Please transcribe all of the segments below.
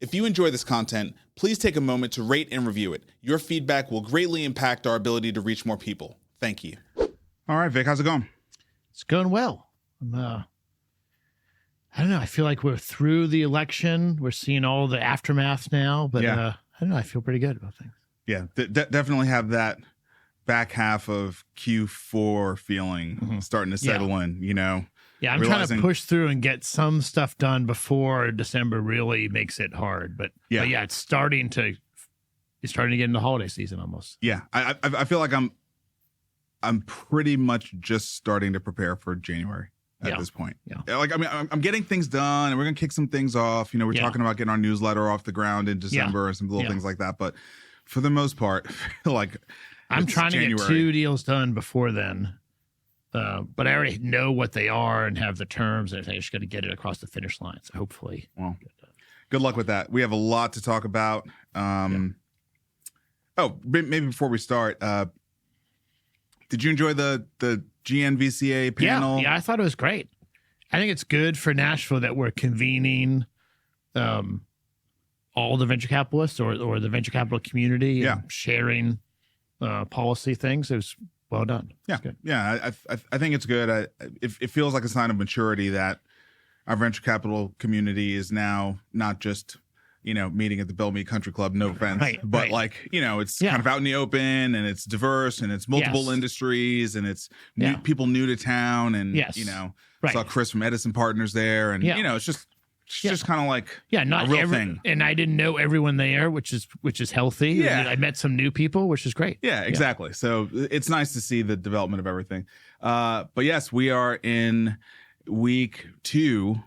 If you enjoy this content, please take a moment to rate and review it. Your feedback will greatly impact our ability to reach more people. Thank you. All right, Vic, how's it going? It's going well. I don't know. I feel like we're through the election. We're seeing all the aftermath now, but I don't know. I feel pretty good about things. Yeah, definitely have that back half of Q4 feeling starting to settle in, you know? Yeah, I'm trying to push through and get some stuff done before December really makes it hard. But yeah, it's starting to get into holiday season almost. Yeah, I feel like I'm pretty much just starting to prepare for January at this point. Yeah. Like, I mean, I'm getting things done and we're going to kick some things off. You know, we're talking about getting our newsletter off the ground in December and some little things like that. But for the most part, I feel like I'm trying to get 2 deals done before then. But I already know what they are and have the terms, and I think I just got to get it across the finish line. So hopefully, good luck with that. We have a lot to talk about. Oh, maybe before we start, did you enjoy the GNVCA panel? Yeah, I thought it was great. I think it's good for Nashville that we're convening all the venture capitalists or the venture capital community and sharing policy things. It was well done. Yeah, I think it's good. It feels like a sign of maturity that our venture capital community is now not just, you know, meeting at the Bellmead Country Club, no offense, but like, you know, it's kind of out in the open and it's diverse and it's multiple industries and it's people new to town and, you know, saw Chris from Edison Partners there and, you know, it's just kind of like not a real thing. And I didn't know everyone there, which is healthy. Yeah. I met some new people, which is great. Yeah, exactly. Yeah. So it's nice to see the development of everything. But yes, we are in week 2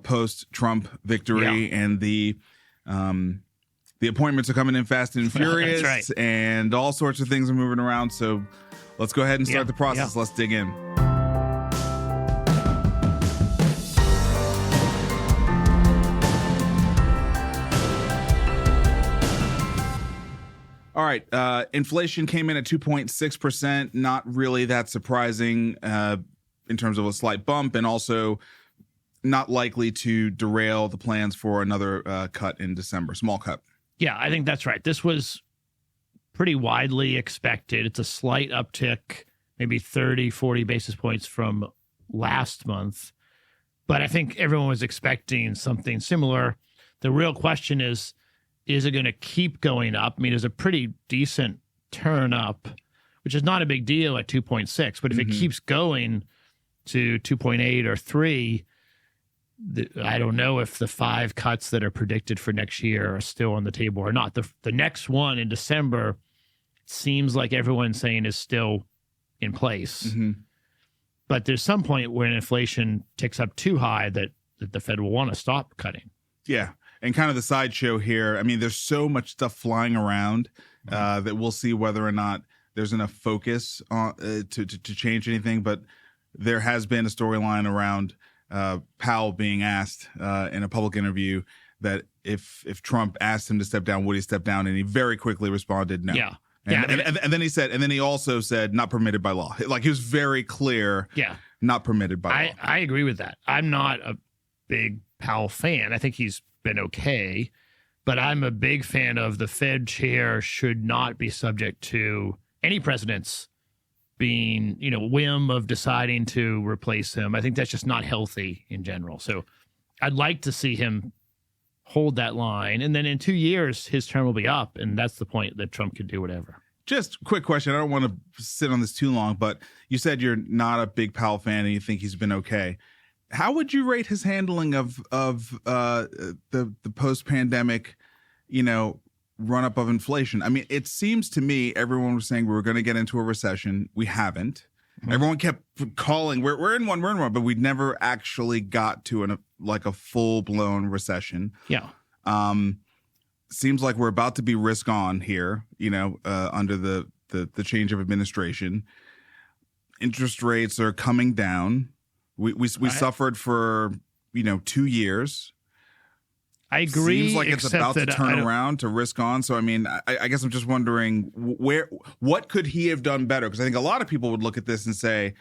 post-Trump victory and the appointments are coming in fast and furious and all sorts of things are moving around. So let's go ahead and start the process. Let's dig in. All right. Inflation came in at 2.6%. Not really that surprising in terms of a slight bump, and also not likely to derail the plans for another cut in December. Small cut. Yeah, I think that's right. This was pretty widely expected. It's a slight uptick, maybe 30, 40 basis points from last month. But I think everyone was expecting something similar. The real question is it going to keep going up? I mean, there's a pretty decent turn up, which is not a big deal at 2.6. But if it keeps going to 2.8 or 3, I don't know if the 5 cuts that are predicted for next year are still on the table or not. The next one in December seems like everyone's saying is still in place. But there's some point where inflation ticks up too high that the Fed will want to stop cutting. Yeah. And kind of the sideshow here, I mean, there's so much stuff flying around that we'll see whether or not there's enough focus on to change anything. But there has been a storyline around Powell being asked in a public interview that if Trump asked him to step down, would he step down? And he very quickly responded, no. Yeah. And then he also said, not permitted by law. Like, he was very clear. Yeah. Not permitted by law. I agree with that. I'm not a big Powell fan. I think he's been okay, but I'm a big fan of the Fed chair should not be subject to any president's being, you know, whim of deciding to replace him. I think that's just not healthy in general. So I'd like to see him hold that line. And then in 2 years, his term will be up. And that's the point that Trump could do whatever. Just quick question. I don't want to sit on this too long, but you said you're not a big Powell fan and you think he's been okay. How would you rate his handling of the post-pandemic, you know, run-up of inflation? I mean, it seems to me everyone was saying we were going to get into a recession. We haven't. Everyone kept calling, we're in one, but we never actually got to a full-blown recession. Yeah. Seems like we're about to be risk on here, you know, under the change of administration. Interest rates are coming down. We suffered for, 2 years. I agree. Seems like it's about to turn around to risk on. So, I mean, I guess I'm just wondering what could he have done better? Because I think a lot of people would look at this and say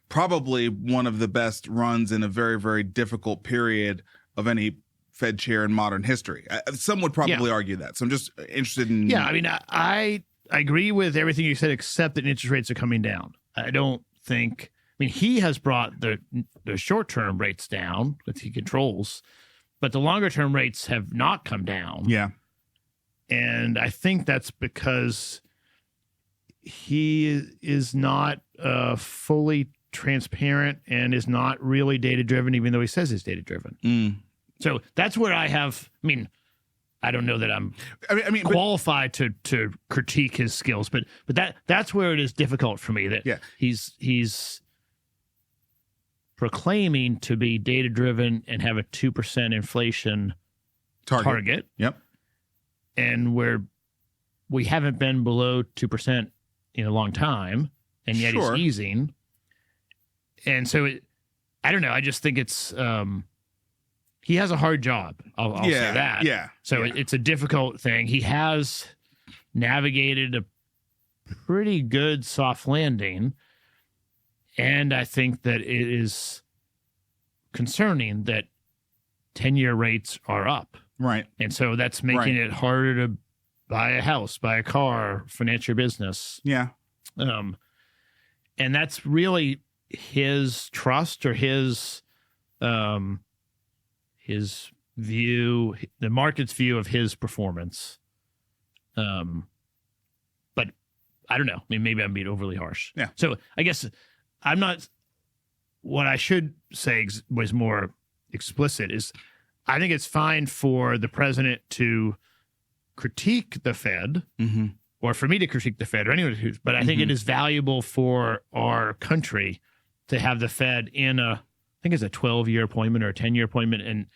probably one of the best runs in a very, very difficult period of any Fed chair in modern history. Some would probably argue that. So I'm just interested in. Yeah, I mean, I agree with everything you said, except that interest rates are coming down. I don't think. I mean, he has brought the short-term rates down that he controls, but the longer-term rates have not come down. Yeah. And I think that's because he is not fully transparent and is not really data-driven, even though he says he's data-driven. So that's where I have, I mean, I don't know that I'm qualified to critique his skills, but that's where it is difficult for me that he's proclaiming to be data-driven and have a 2% inflation target. Yep. And we haven't been below 2% in a long time, and yet he's easing. And so I don't know. I just think it's he has a hard job. I'll say that. Yeah. So it's a difficult thing. He has navigated a pretty good soft landing, and I think that it is concerning that 10-year rates are up. Right. And so that's making it harder to buy a house, buy a car, finance your business. Yeah. And that's really his trust or his view, the market's view of his performance. But I don't know. I mean, maybe I'm being overly harsh. Yeah. So I guess I'm not, what I should say was more explicit is I think it's fine for the president to critique the Fed or for me to critique the Fed or anyone who's, but I think it is valuable for our country to have the Fed in I think it's a 12-year appointment or a 10-year appointment.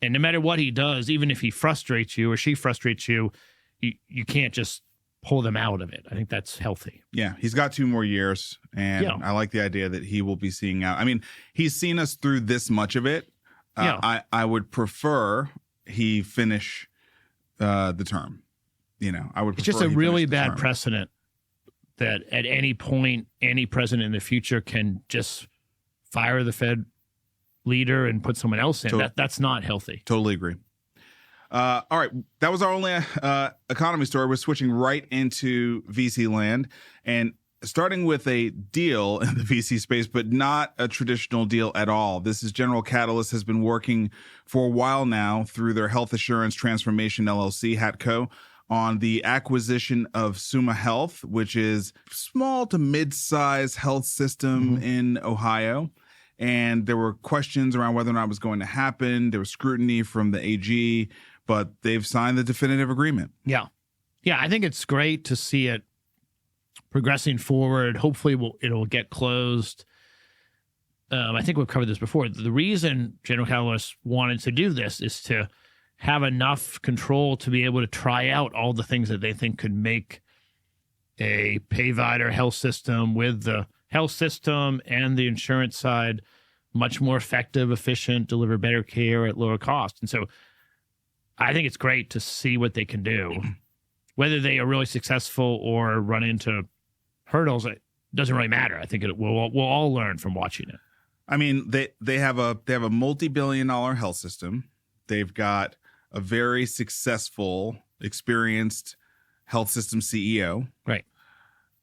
And no matter what he does, even if he frustrates you or she frustrates you, you can't just pull them out of it. I think that's healthy. Yeah, he's got 2 more years, and I like the idea that he will be seeing out. I mean, he's seen us through this much of it. I would prefer he finish the term. You know, I would. It's just a really bad precedent that at any point, any president in the future can just fire the Fed leader and put someone else in. That's not healthy. Totally agree. All right, that was our only economy story. We're switching right into VC land and starting with a deal in the VC space, but not a traditional deal at all. This is General Catalyst has been working for a while now through their Health Assurance Transformation LLC, HATCo, on the acquisition of Summa Health, which is small to mid-size health system in Ohio. And there were questions around whether or not it was going to happen. There was scrutiny from the AG, but they've signed the definitive agreement. Yeah. Yeah, I think it's great to see it progressing forward. Hopefully it'll get closed. I think we've covered this before. The reason General Catalyst wanted to do this is to have enough control to be able to try out all the things that they think could make a payvider health system with the health system and the insurance side much more effective, efficient, deliver better care at lower cost. And so I think it's great to see what they can do. Whether they are really successful or run into hurdles, it doesn't really matter. I think we'll all learn from watching it. I mean, they have a multi-billion-dollar health system. They've got a very successful, experienced health system CEO. Right.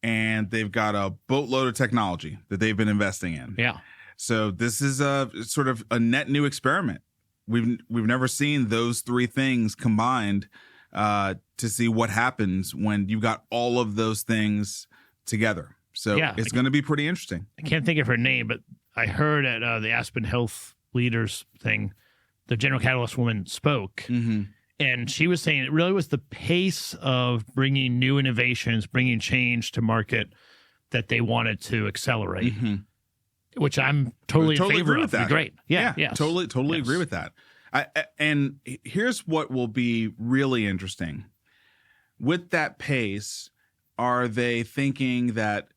And they've got a boatload of technology that they've been investing in. Yeah. So this is a sort of a net new experiment. We've never seen those 3 things combined to see what happens when you've got all of those things together. So it's going to be pretty interesting. I can't think of her name, but I heard at the Aspen Health Leaders thing, the General Catalyst woman spoke. And she was saying it really was the pace of bringing new innovations, bringing change to market that they wanted to accelerate, which I'm totally in favor agree of. with that. Great. Yeah. Totally agree with that. And here's what will be really interesting. With that pace, are they thinking that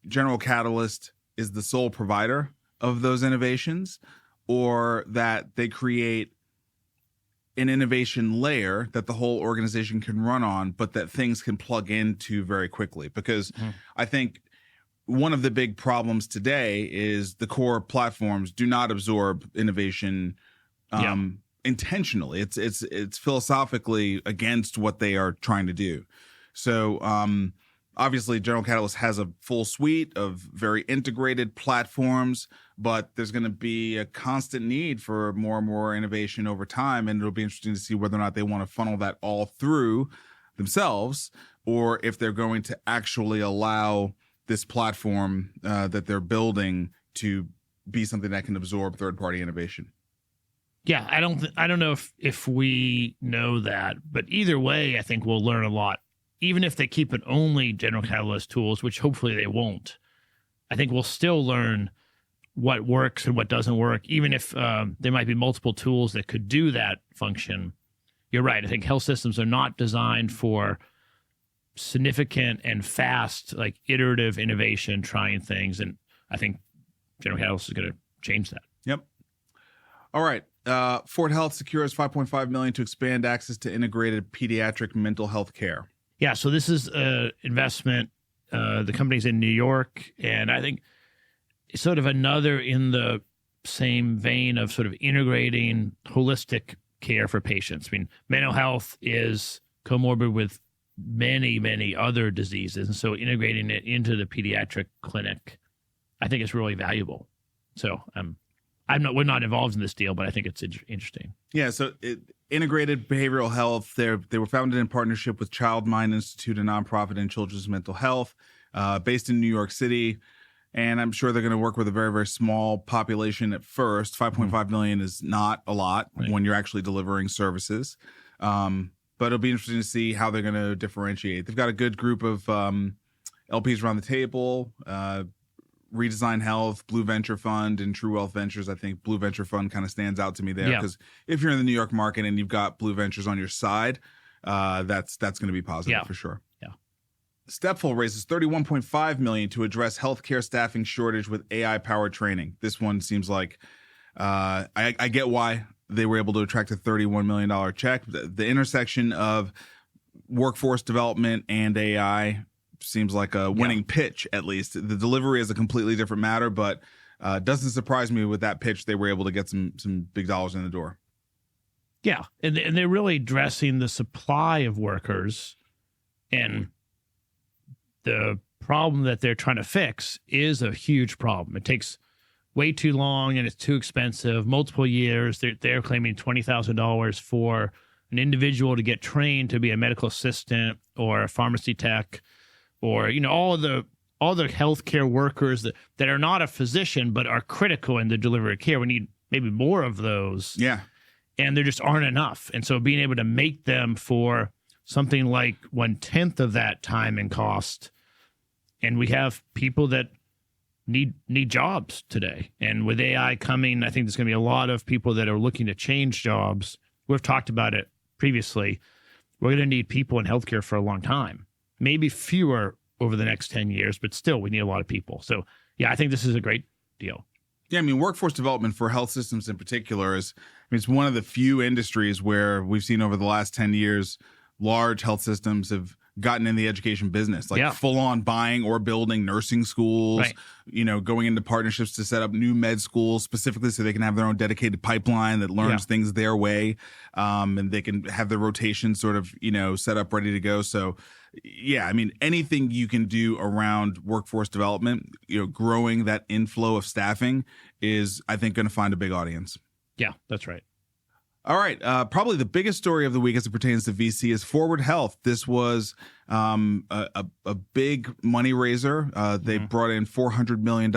General Catalyst is the sole provider of those innovations, or that they create an innovation layer that the whole organization can run on, but that things can plug into very quickly? Because I think one of the big problems today is the core platforms do not absorb innovation intentionally. It's philosophically against what they are trying to do. So obviously, General Catalyst has a full suite of very integrated platforms, but there's going to be a constant need for more and more innovation over time, and it'll be interesting to see whether or not they want to funnel that all through themselves, or if they're going to actually allow this platform that they're building to be something that can absorb third-party innovation. Yeah, I don't know if we know that, but either way, I think we'll learn a lot. Even if they keep it only General Catalyst tools, which hopefully they won't, I think we'll still learn what works and what doesn't work. Even if there might be multiple tools that could do that function, you're right. I think health systems are not designed for significant and fast, like iterative innovation, trying things. And I think General Catalyst is going to change that. Yep. All right. Fort Health secures $5.5 million to expand access to integrated pediatric mental health care. Yeah, so this is an investment. The company's in New York, and I think it's sort of another in the same vein of sort of integrating holistic care for patients. I mean, mental health is comorbid with many, many other diseases, and so integrating it into the pediatric clinic, I think is really valuable. So we're not involved in this deal, but I think it's interesting. Yeah, so integrated behavioral health. They were founded in partnership with Child Mind Institute, a nonprofit in children's mental health, based in New York City. And I'm sure they're going to work with a very, very small population at first. 5.5 million is not a lot when you're actually delivering services. But it'll be interesting to see how they're going to differentiate. They've got a good group of LPs around the table. Redesign Health, Blue Venture Fund, and True Wealth Ventures. I think Blue Venture Fund kind of stands out to me there because if you're in the New York market and you've got Blue Ventures on your side, that's going to be positive for sure. Yeah. Stepful raises $31.5 million to address healthcare staffing shortage with AI-powered training. This one seems like I get why they were able to attract a $31 million check. The intersection of workforce development and AI seems like a winning pitch, at least. The delivery is a completely different matter, but doesn't surprise me with that pitch. They were able to get some big dollars in the door. Yeah, and they're really addressing the supply of workers, and the problem that they're trying to fix is a huge problem. It takes way too long, and it's too expensive, multiple years. They're claiming $20,000 for an individual to get trained to be a medical assistant or a pharmacy tech, or all the healthcare workers that are not a physician but are critical in the delivery of care. We need maybe more of those. Yeah. And there just aren't enough. And so being able to make them for something like 1/10 of that time and cost, and we have people that need jobs today. And with AI coming, I think there's going to be a lot of people that are looking to change jobs. We've talked about it previously. We're going to need people in healthcare for a long time. Maybe fewer over the next 10 years, but still we need a lot of people. So, yeah, I think this is a great deal. Yeah, I mean, workforce development for health systems in particular it's one of the few industries where we've seen over the last 10 years, large health systems have gotten in the education business, like full on buying or building nursing schools, going into partnerships to set up new med schools specifically so they can have their own dedicated pipeline that learns things their way. And they can have their rotation sort of, set up ready to go. So, yeah, I mean, anything you can do around workforce development, growing that inflow of staffing is, I think, going to find a big audience. Yeah, that's right. All right. Probably the biggest story of the week as it pertains to VC is Forward Health. This was a big money raiser. They brought in $400 million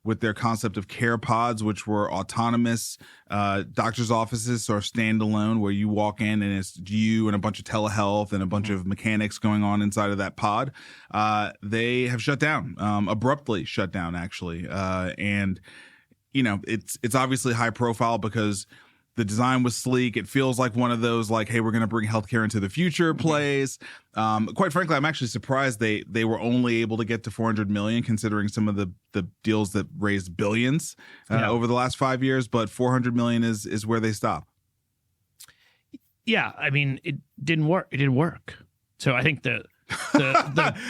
with their concept of CarePods, which were autonomous doctor's offices, or standalone, where you walk in and it's you and a bunch of telehealth and a bunch of mechanics going on inside of that pod. They have shut down, abruptly shut down, actually. And, it's obviously high profile because the design was sleek. It feels like one of those, like, hey, we're going to bring healthcare into the future plays. Quite frankly, I'm actually surprised they were only able to get to $400 million, considering some of the deals that raised billions over the last 5 years. But $400 million is where they stop. Yeah, I mean, it didn't work. It didn't work. So I think the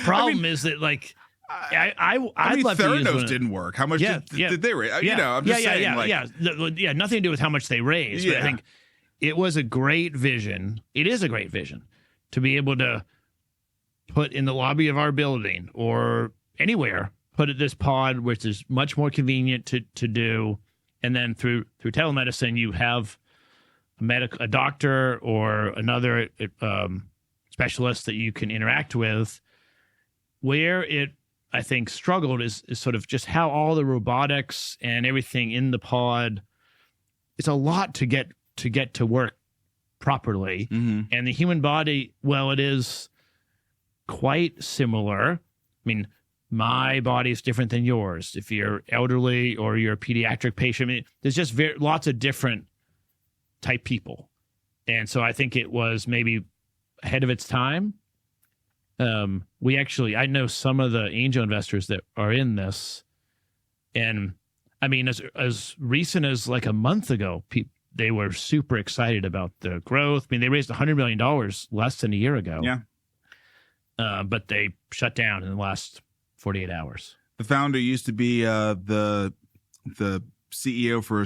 problem is that, like, I'd love to use Theranos didn't work. How much did they raise? I'm just saying. Nothing to do with how much they raised. Yeah. But I think it was a great vision. It is a great vision to be able to put in the lobby of our building or anywhere, put at this pod, which is much more convenient to do. And then through telemedicine, you have a doctor or another specialist that you can interact with. Where it, I think, struggled is sort of just how all the robotics and everything in the pod, it's a lot to get to work properly. And the human body, well, it is quite similar. I mean, my body is different than yours. If you're elderly or you're a pediatric patient, I mean, there's just lots of different type people. And so I think it was maybe ahead of its time. I know some of the angel investors that are in this, and I mean, as recent as like a month ago, they were super excited about the growth. I mean, they raised $100 million less than a year ago. Yeah. But they shut down in the last 48 hours. The founder used to be the CEO for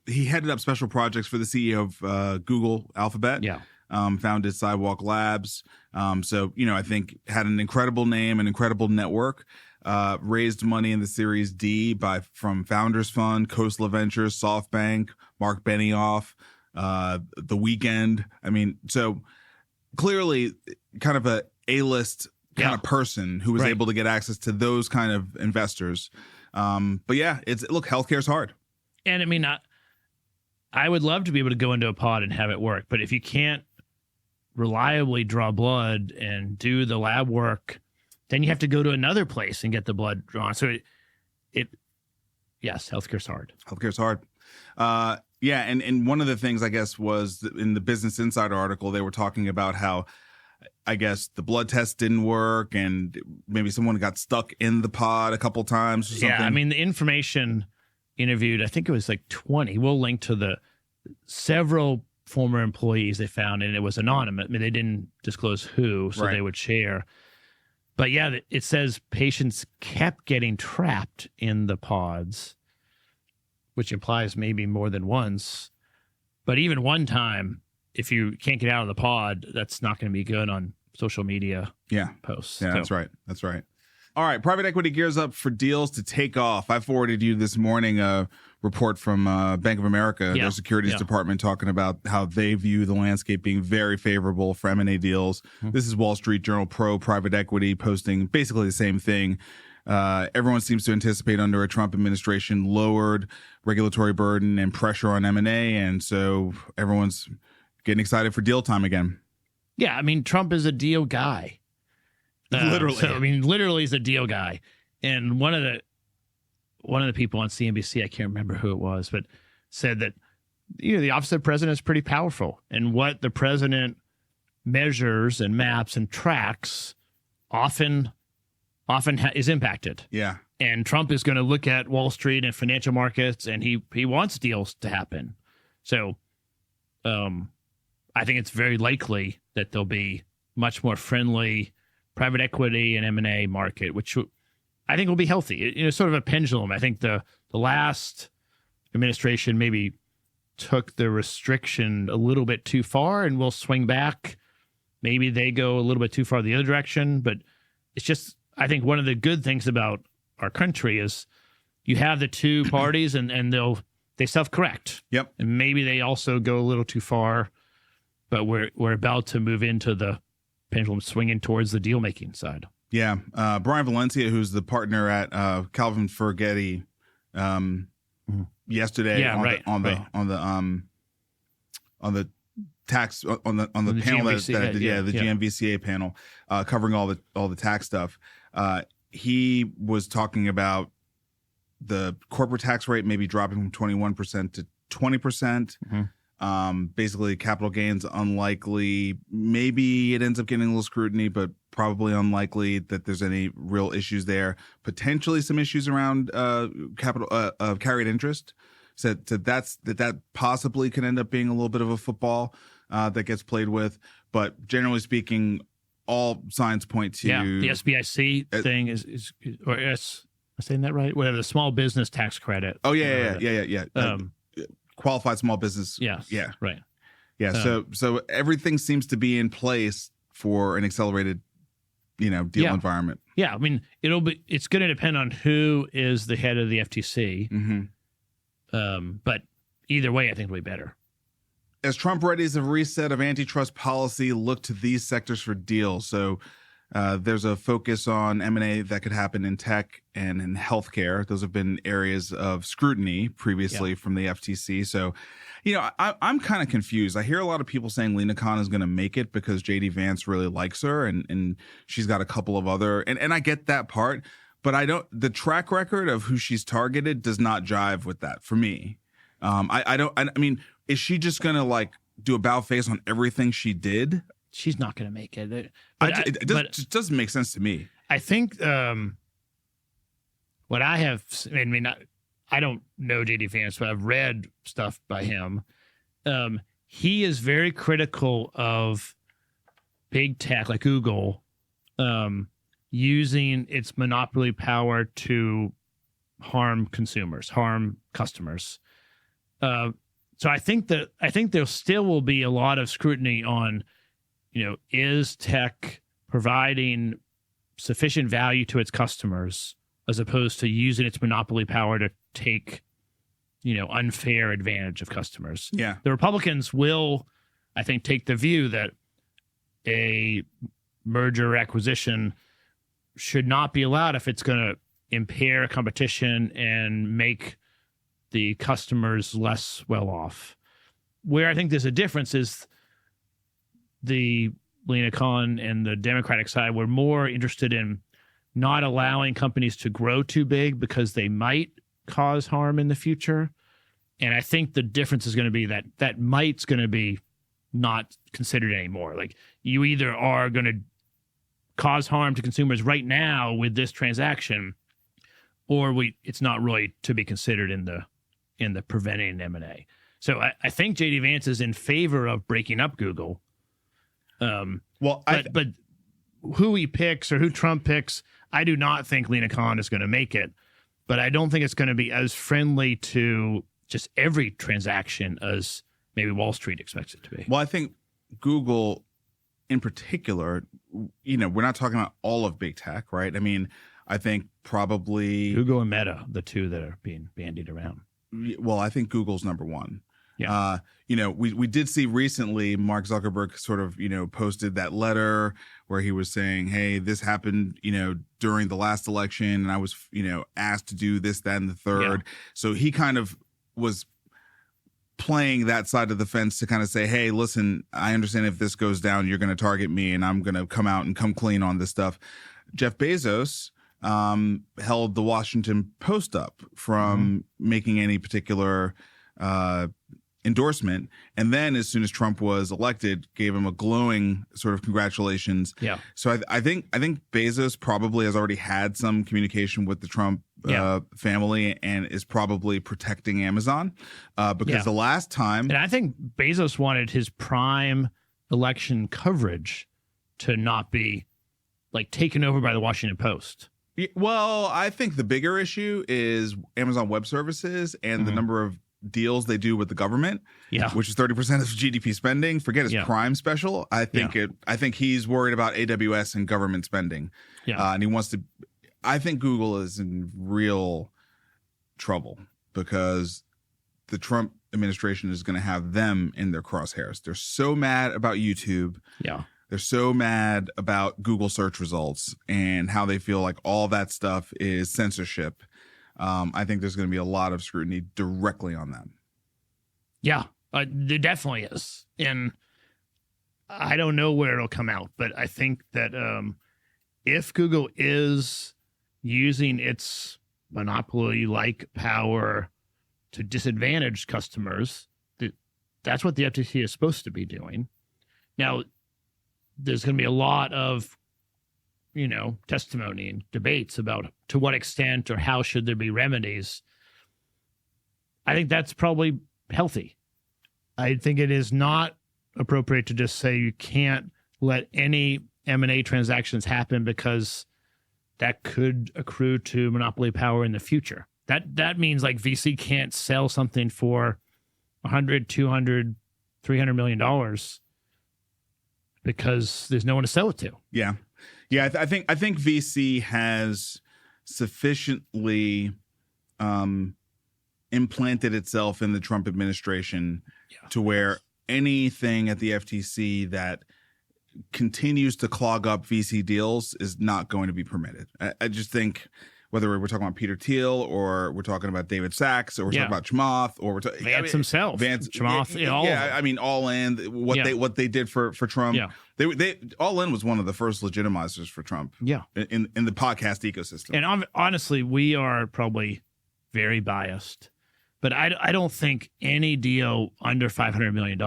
he headed up special projects for the CEO of Google Alphabet. Yeah. Founded Sidewalk Labs. So, I think had an incredible name, an incredible network, raised money in the Series D from Founders Fund, Khosla Ventures, SoftBank, Mark Benioff, The Weeknd. I mean, so clearly kind of a A-list kind of person who was able to get access to those kind of investors. But yeah, healthcare's hard. And I mean, I would love to be able to go into a pod and have it work, but if you can't reliably draw blood and do the lab work, then you have to go to another place and get the blood drawn. So yes, healthcare's hard. Healthcare's hard. Yeah. And one of the things I guess was in the Business Insider article, they were talking about how I guess the blood test didn't work and maybe someone got stuck in the pod a couple times or something. Yeah. I mean, the information interviewed, I think it was like 20. We'll link to the several former employees they found, and it was anonymous. I mean, they didn't disclose who, so they would share. But yeah, it says patients kept getting trapped in the pods, which implies maybe more than once. But even one time, if you can't get out of the pod, that's not going to be good on social media posts. Yeah, so. That's right. All right, private equity gears up for deals to take off. I forwarded you this morning a report from Bank of America, their securities department, talking about how they view the landscape being very favorable for M&A deals. This is Wall Street Journal Pro Private Equity posting basically the same thing. Everyone seems to anticipate under a Trump administration lowered regulatory burden and pressure on M&A, and so everyone's getting excited for deal time again. Yeah, I mean, Trump is a deal guy. Literally. So, I mean, literally is a deal guy. And one of the people on CNBC, I can't remember who it was, but said that, the office of the president is pretty powerful. And what the president measures and maps and tracks often is impacted. Yeah. And Trump is going to look at Wall Street and financial markets, and he wants deals to happen. So I think it's very likely that there'll be much more friendly private equity and M&A market, which I think will be healthy. Sort of a pendulum. I think the last administration maybe took the restriction a little bit too far and will swing back. Maybe they go a little bit too far the other direction. But it's just, I think one of the good things about our country is you have the two parties and they self-correct. Yep. And maybe they also go a little too far, but we're about to move into the pendulum swinging towards the deal-making side. Yeah. Brian Valencia, who's the partner at Calvin Fergetti, yesterday on the tax on the panel GMVCA, the GMVCA panel covering all the tax stuff. He was talking about the corporate tax rate maybe dropping from 21% to 20%. Basically, capital gains unlikely. Maybe it ends up getting a little scrutiny, but probably unlikely that there's any real issues there. Potentially some issues around capital carried interest. So that possibly can end up being a little bit of a football that gets played with. But generally speaking, all signs point to the SBIC thing is or yes, am I saying that right? Whatever, the small business tax credit. Oh yeah. Qualified small business. Yes. Yeah. Right. Yeah. So everything seems to be in place for an accelerated, deal environment. Yeah. I mean, it's going to depend on who is the head of the FTC. Mm-hmm. But either way, I think it'll be better. As Trump readies a reset of antitrust policy, look to these sectors for deals. So there's a focus on M&A that could happen in tech and in healthcare. Those have been areas of scrutiny previously from the FTC. So, I'm kind of confused. I hear a lot of people saying Lena Khan is going to make it because J.D. Vance really likes her and she's got a couple of other, and I get that part, but the track record of who she's targeted does not jive with that for me. I mean, is she just going to do a bow face on everything she did? She's not going to make it. It just doesn't make sense to me. I think what I have, I don't know J.D. Vance, but I've read stuff by him. He is very critical of big tech like Google using its monopoly power to harm consumers, harm customers. So I think there still will be a lot of scrutiny on, is tech providing sufficient value to its customers as opposed to using its monopoly power to take, unfair advantage of customers. Yeah. The Republicans will, I think, take the view that a merger or acquisition should not be allowed if it's going to impair competition and make the customers less well off. Where I think there's a difference is the Lena Khan and the Democratic side were more interested in not allowing companies to grow too big because they might cause harm in the future. And I think the difference is going to be that might's going to be not considered anymore. Like, you either are going to cause harm to consumers right now with this transaction, or it's not really to be considered in the preventing M&A. So I think J.D. Vance is in favor of breaking up Google. But who he picks or who Trump picks, I do not think Lena Khan is going to make it. But I don't think it's going to be as friendly to just every transaction as maybe Wall Street expects it to be. Well, I think Google in particular, we're not talking about all of big tech, right? I mean, I think probably Google and Meta, the two that are being bandied around. Well, I think Google's number one. Yeah. We did see recently Mark Zuckerberg sort of, posted that letter where he was saying, hey, this happened, during the last election, and I was, asked to do this, that, and the third. Yeah. So he kind of was playing that side of the fence to kind of say, hey, listen, I understand if this goes down, you're going to target me and I'm going to come out and come clean on this stuff. Jeff Bezos held the Washington Post up from making any particular endorsement, and then as soon as Trump was elected, gave him a glowing sort of congratulations. Yeah. So I think Bezos probably has already had some communication with the Trump family and is probably protecting Amazon because the last time, and I think Bezos wanted his prime election coverage to not be taken over by the Washington Post. Well, I think the bigger issue is Amazon Web Services and the number of deals they do with the government, which is 30% of GDP spending. Forget his Prime special. I think he's worried about AWS and government spending. Yeah, and he wants to. I think Google is in real trouble because the Trump administration is going to have them in their crosshairs. They're so mad about YouTube. Yeah. They're so mad about Google search results and how they feel like all that stuff is censorship. I think there's going to be a lot of scrutiny directly on them. Yeah, there definitely is. And I don't know where it'll come out, but I think that if Google is using its monopoly-like power to disadvantage customers, that's what the FTC is supposed to be doing. Now, there's going to be a lot of testimony and debates about to what extent or how should there be remedies. I think that's probably healthy. I think it is not appropriate to just say you can't let any M&A transactions happen because that could accrue to monopoly power in the future. That means VC can't sell something for 100, 200, $300 million because there's no one to sell it to. Yeah. I think VC has sufficiently implanted itself in the Trump administration to where anything at the FTC that continues to clog up VC deals is not going to be permitted. I just think whether we're talking about Peter Thiel or we're talking about David Sachs or we're talking about Chamath or we're talking Vance himself, Chamath, All In, what they did for Trump. Yeah. They All In was one of the first legitimizers for Trump. Yeah. In the podcast ecosystem. And honestly, we are probably very biased, but I don't think any deal under $500 million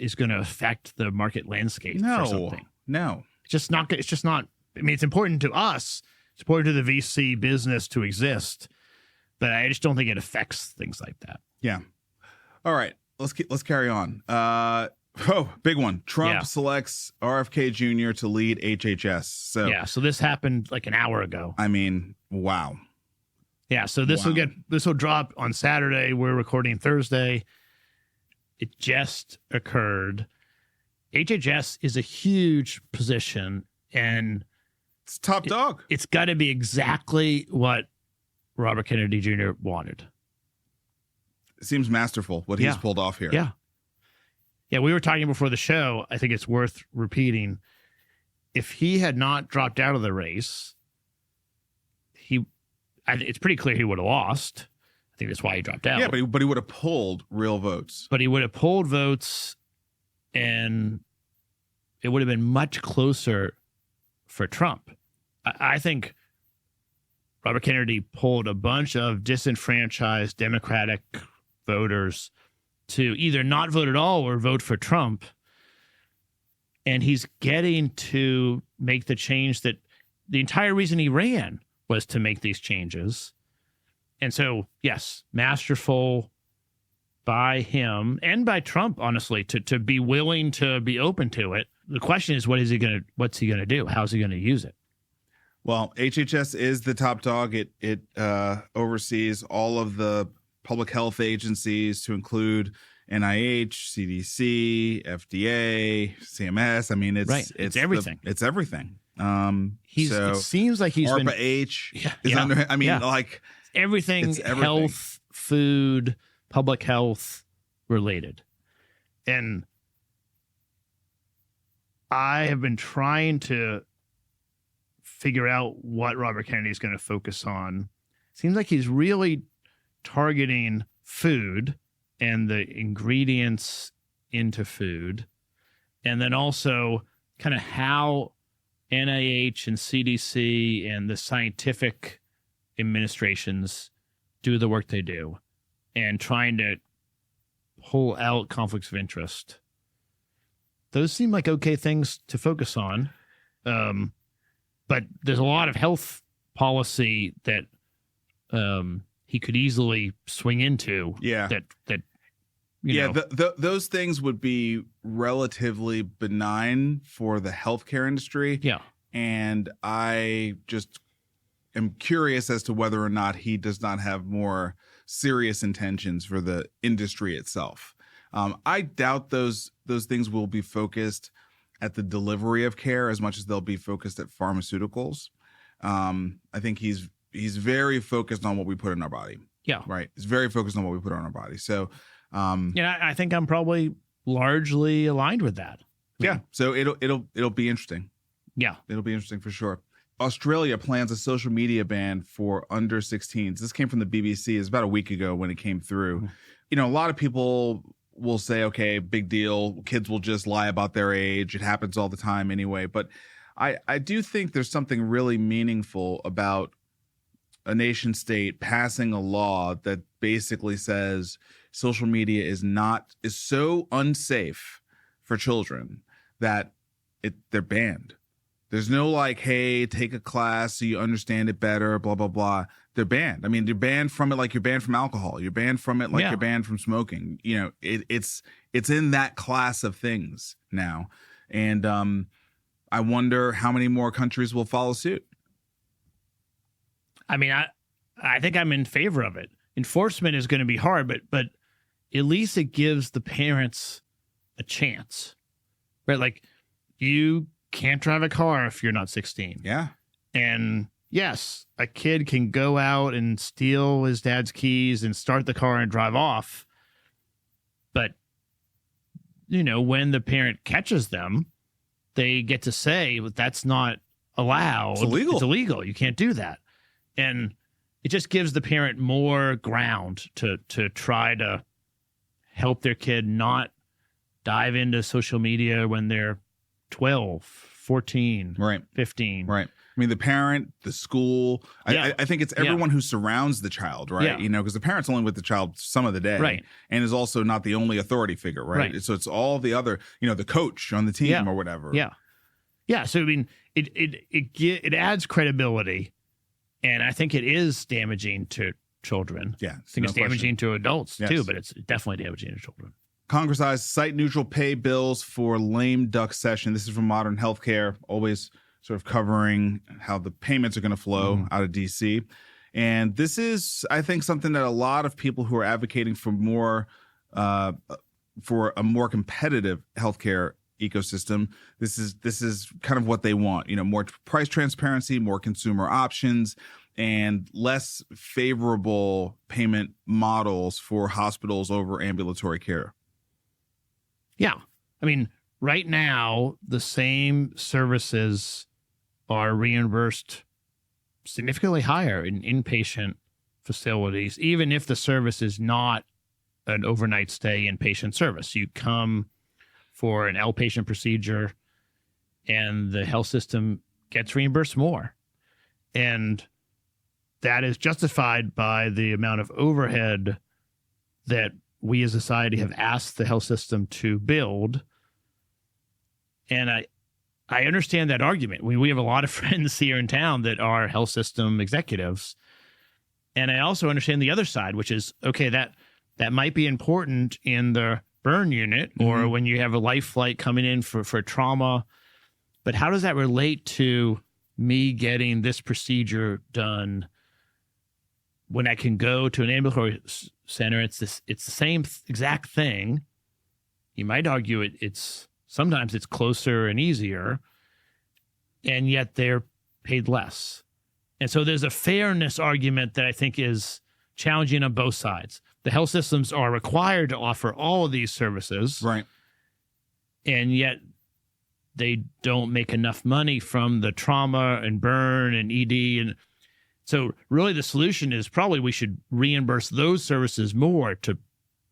is going to affect the market landscape for something. No. It's just not. I mean, it's important to us. It's important to the VC business to exist, but I just don't think it affects things like that. Yeah. All right. Let's carry on. Big one. Trump selects RFK Jr. to lead HHS. So this happened like an hour ago. I mean, wow. Yeah. So this will drop on Saturday. We're recording Thursday. It just occurred. HHS is a huge position, and it's top dog. It's got to be exactly what Robert Kennedy Jr. wanted. It seems masterful what he's pulled off here. Yeah. Yeah, we were talking before the show. I think it's worth repeating. If he had not dropped out of the race, it's pretty clear he would have lost. I think that's why he dropped out. Yeah, but he would have pulled real votes. But he would have pulled votes, and it would have been much closer for Trump. I think Robert Kennedy pulled a bunch of disenfranchised Democratic voters to either not vote at all or vote for Trump. And he's getting to make the change that the entire reason he ran was to make these changes. And so, yes, masterful by him and by Trump, honestly, to be willing to be open to it. The question is, what's he going to do? How's he going to use it? Well, HHS is the top dog. It oversees all of the public health agencies, to include NIH, CDC, FDA, CMS. I mean, it's everything. It's everything. It seems like he's ARPA H is under. I mean, like everything, health, food, public health related. And I have been trying to figure out what Robert Kennedy is going to focus on. Seems like he's really targeting food and the ingredients into food, and then also kind of how NIH and CDC and the scientific administrations do the work they do, and trying to pull out conflicts of interest. Those seem like okay things to focus on. But there's a lot of health policy that he could easily swing into. Yeah. Those things would be relatively benign for the healthcare industry. Yeah. And I just am curious as to whether or not he does not have more serious intentions for the industry itself. I doubt those things will be focused at the delivery of care as much as they'll be focused at pharmaceuticals. I think he's very focused on what we put in our body. Yeah. Right. He's very focused on what we put on our body. So, I think I'm probably largely aligned with that. Yeah. So it'll be interesting. Yeah. It'll be interesting for sure. Australia plans a social media ban for under 16s. This came from the BBC. It was about a week ago when it came through. Mm-hmm. A lot of people will say, okay, big deal. Kids will just lie about their age. It happens all the time anyway. But I do think there's something really meaningful about a nation state passing a law that basically says social media is so unsafe for children that they're banned. There's no like, hey, take a class so you understand it better, blah, blah, blah. They're banned. I mean, you're banned from it like you're banned from alcohol. You're banned from it like you're banned from smoking. It's in that class of things now. And I wonder how many more countries will follow suit. I mean, I think I'm in favor of it. Enforcement is going to be hard, but at least it gives the parents a chance, right? Like, you can't drive a car if you're not 16. Yeah. And yes, a kid can go out and steal his dad's keys and start the car and drive off. But, when the parent catches them, they get to say, well, that's not allowed. It's illegal. It's illegal. You can't do that. And it just gives the parent more ground to try to help their kid not dive into social media when they're 12, 14, Right. 15. Right. I mean, the parent, the school, Yeah. I think it's everyone who surrounds the child, right? Yeah. Because the parent's only with the child some of the day. Right. And is also not the only authority figure, right? Right. So it's all the other, the coach on the team Yeah. or whatever. Yeah. Yeah. So, I mean, it adds credibility. And I think it is damaging to children. Yeah. I think it's damaging to adults Yes. too, but it's definitely damaging to children. Congress eyes site-neutral pay bills for lame duck session. This is from Modern Healthcare, always sort of covering how the payments are going to flow out of D.C. And this is, I think, something that a lot of people who are advocating for a more competitive healthcare ecosystem, this is kind of what they want. More price transparency, more consumer options, and less favorable payment models for hospitals over ambulatory care. Yeah. I mean, right now, the same services are reimbursed significantly higher in inpatient facilities, even if the service is not an overnight stay inpatient service. You come for an outpatient procedure and the health system gets reimbursed more. And that is justified by the amount of overhead that we as a society have asked the health system to build. And I understand that argument. We have a lot of friends here in town that are health system executives. And I also understand the other side, which is, okay, that might be important in the burn unit or when you have a life flight coming in for trauma. But how does that relate to me getting this procedure done when I can go to an ambulatory center? It's the same exact thing. You might argue it's sometimes it's closer and easier, and yet they're paid less. And so there's a fairness argument that I think is challenging on both sides. The health systems are required to offer all of these services, Right. and yet they don't make enough money from the trauma and burn and ED. And so really the solution is probably we should reimburse those services more to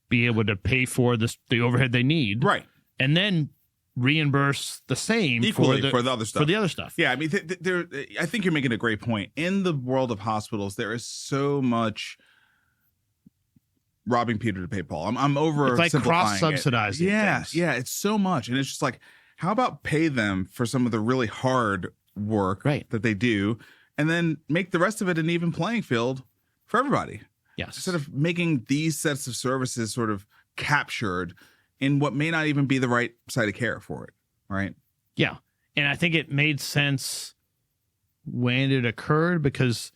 be able to pay for the overhead they need. Right. And then reimburse the same Equally for the other stuff. For the other stuff. Yeah, I mean, I think you're making a great point. In the world of hospitals, there is so much robbing Peter to pay Paul. I'm over. It's like cross-subsidizing. Yeah, things. yeah, it's so much, and it's just like, how about pay them for some of the really hard work that they do, and then make the rest of it an even playing field for everybody. Yes. Instead of making these sets of services sort of captured in what may not even be the right side of care for it, right? Yeah. And I think it made sense when it occurred because,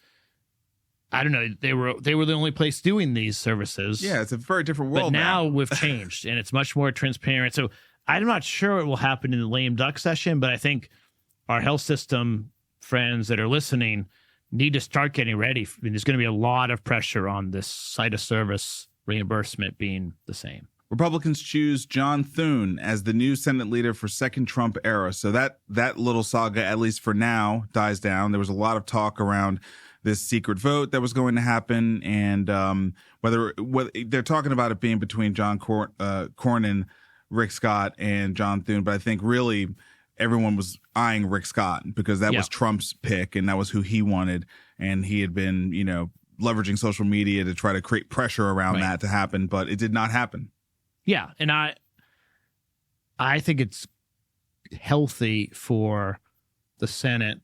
I don't know, they were the only place doing these services. Yeah, it's a very different world but now. We've changed, and it's much more transparent. So I'm not sure what will happen in the lame duck session, but I think our health system friends that are listening need to start getting ready. I mean, there's going to be a lot of pressure on this site of service reimbursement being the same. Republicans choose John Thune as the new Senate leader for second Trump era. So that little saga, at least for now, dies down. There was a lot of talk around this secret vote that was going to happen, and whether they're talking about it being between John Cornyn, Rick Scott, and John Thune. But I think really everyone was eyeing Rick Scott because that was Trump's pick, and that was who he wanted, and he had been, leveraging social media to try to create pressure around that to happen, but it did not happen. Yeah, and I think it's healthy for the Senate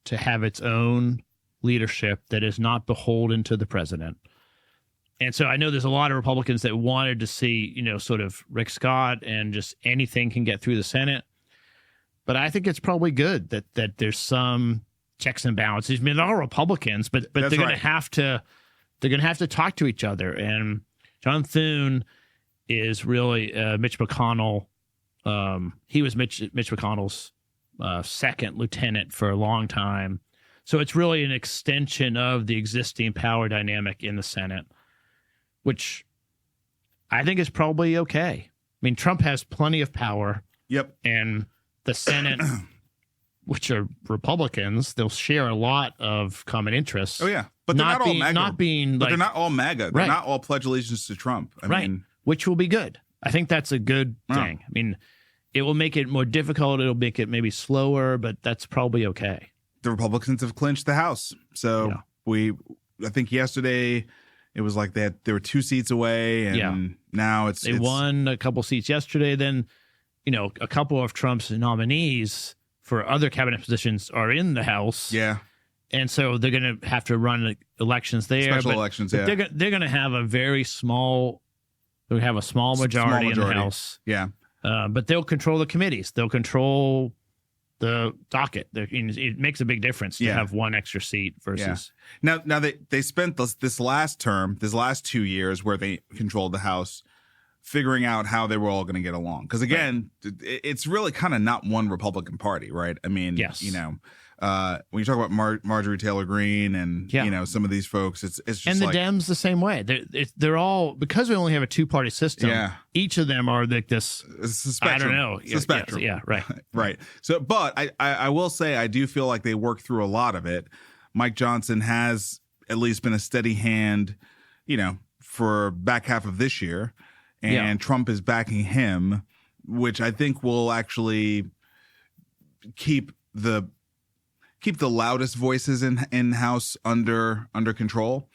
to have its own leadership that is not beholden to the president. And so I know there's a lot of Republicans that wanted to see, sort of Rick Scott and just anything can get through the Senate. But I think it's probably good that there's some checks and balances. I mean, they're all Republicans, but they're going to have to talk to each other. And John Thune is really Mitch McConnell. He was Mitch McConnell's second lieutenant for a long time. So it's really an extension of the existing power dynamic in the Senate, which I think is probably okay. I mean, Trump has plenty of power. Yep. And the Senate, which are Republicans, they'll share a lot of common interests. Oh, yeah. But they're not all MAGA. But they're not all MAGA. They're not all pledge allegiance to Trump. I mean, which will be good. I think that's a good thing. I mean, it will make it more difficult. It'll make it maybe slower, but that's probably okay. The Republicans have clinched the House. So I think yesterday it was like they were 2 seats away, and now they won a couple seats yesterday. Then, a couple of Trump's nominees for other cabinet positions are in the House. Yeah. And so they're going to have to run elections there. Special elections, They're going to have a very small, they'll have a small majority in the House. Yeah. But they'll control the committees. They'll control the docket. It makes a big difference to have one extra seat versus. Yeah. Now they spent this last 2 years where they controlled the House figuring out how they were all going to get along. Because again, it's really kind of not one Republican Party, right? I mean, yes. When you talk about Marjorie Taylor Greene and some of these folks, it's just and the Dems the same way. They're all, because we only have a 2-party system. Yeah. Each of them are like this. It's a spectrum. I don't know. It's a spectrum. Yeah. Right. Right. So, but I will say I do feel like they worked through a lot of it. Mike Johnson has at least been a steady hand, for back half of this year, and Trump is backing him, which I think will actually keep the loudest voices in House under control.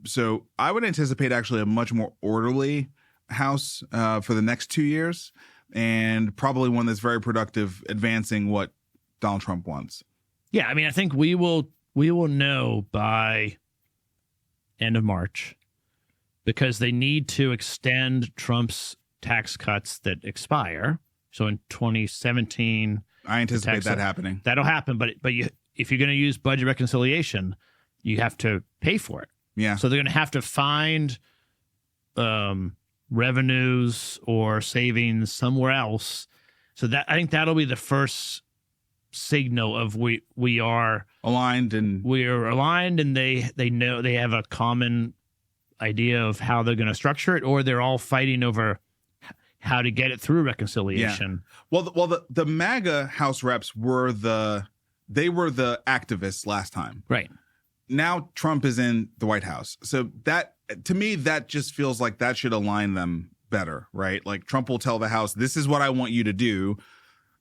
So I would anticipate actually a much more orderly House for the next 2 years, and probably one that's very productive, advancing what Donald Trump wants. Yeah, I mean, I think we will know by end of March, because they need to extend Trump's tax cuts that expire. So in 2017. I anticipate that happening. That'll happen, but if you're going to use budget reconciliation, you have to pay for it. Yeah. So they're going to have to find revenues or savings somewhere else. So that, I think that'll be the first signal of we are aligned, and we're aligned, and they know, they have a common idea of how they're going to structure it, or they're all fighting over how to get it through reconciliation. Yeah. Well, the MAGA House reps were the activists last time. Right. Now Trump is in the White House. So that, to me, that just feels like that should align them better, right? Like Trump will tell the House, this is what I want you to do.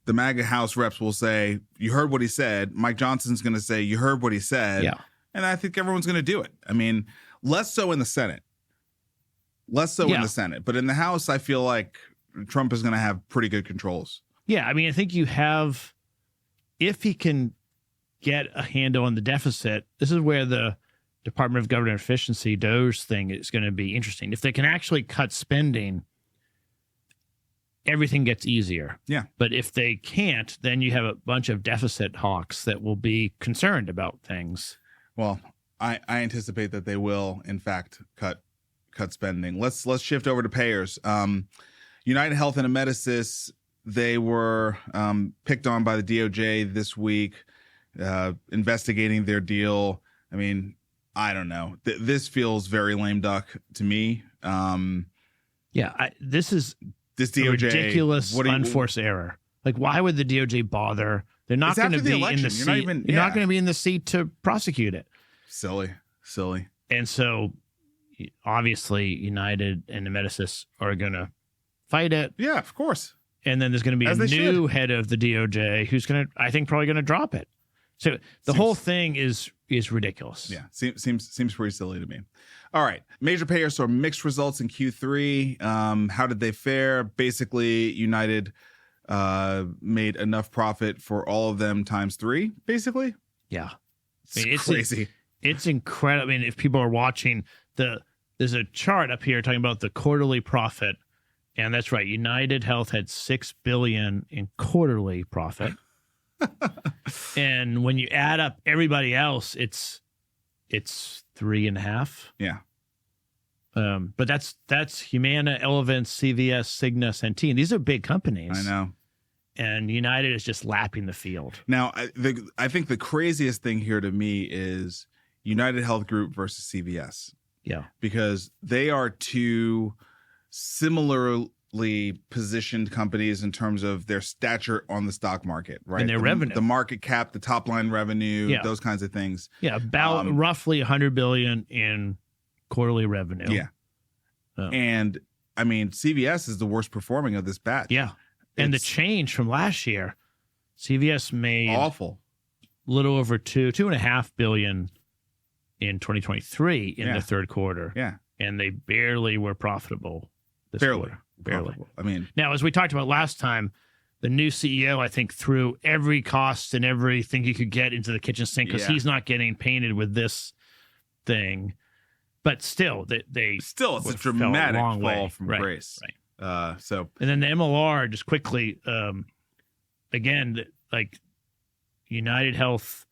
The MAGA House reps will say, you heard what he said. Mike Johnson's going to say, you heard what he said. Yeah. And I think everyone's going to do it. I mean, less so in the Senate. In the Senate. But in the House, I feel like Trump is going to have pretty good controls. Yeah, I mean, I think you have, if he can get a handle on the deficit, this is where the Department of Government Efficiency, DOGE thing is going to be interesting. If they can actually cut spending, everything gets easier. Yeah. But if they can't, then you have a bunch of deficit hawks that will be concerned about things. Well, I anticipate that they will, in fact, cut spending. Let's shift over to payers. UnitedHealth and Amedisys, they were picked on by the DOJ this week, investigating their deal. I mean, I don't know. This feels very lame duck to me. This is this DOJ, ridiculous unforced error. Like, why would the DOJ bother? They're not going to be in the seat. You're not going to be in the seat to prosecute it. Silly. And so, obviously, United and Amedisys are going to fight it. Yeah, of course. And then there's going to be a new head of the DOJ who's going to, I think, probably going to drop it. So the whole thing is ridiculous. Yeah, seems pretty silly to me. All right, major payers saw mixed results in Q3. How did they fare? Basically, United made enough profit for all of them times 3. Basically, yeah, it's crazy. It's incredible. I mean, if people are watching, there's a chart up here talking about the quarterly profit, and that's right. UnitedHealth had $6 billion in quarterly profit. And when you add up everybody else, it's 3.5. Yeah. But that's Humana, Elevance, CVS, Cigna, Centene. These are big companies. I know. And United is just lapping the field. Now, I think the craziest thing here to me is UnitedHealth Group versus CVS. Yeah. Because they are two similarly positioned companies in terms of their stature on the stock market, right? And their revenue. The market cap, the top line revenue, those kinds of things. Yeah, about roughly $100 billion in quarterly revenue. Yeah. And I mean, CVS is the worst performing of this batch. Yeah. And the change from last year, CVS made awful. A little over $2.5 billion in 2023 in the third quarter. Yeah. And they barely were profitable this quarter. Barely. Profitable. I mean, now, as we talked about last time, the new CEO, I think, threw every cost and everything he could get into the kitchen sink because he's not getting painted with this thing. But still, it's a dramatic fall from grace. Right. And then the MLR, just quickly, again, like UnitedHealth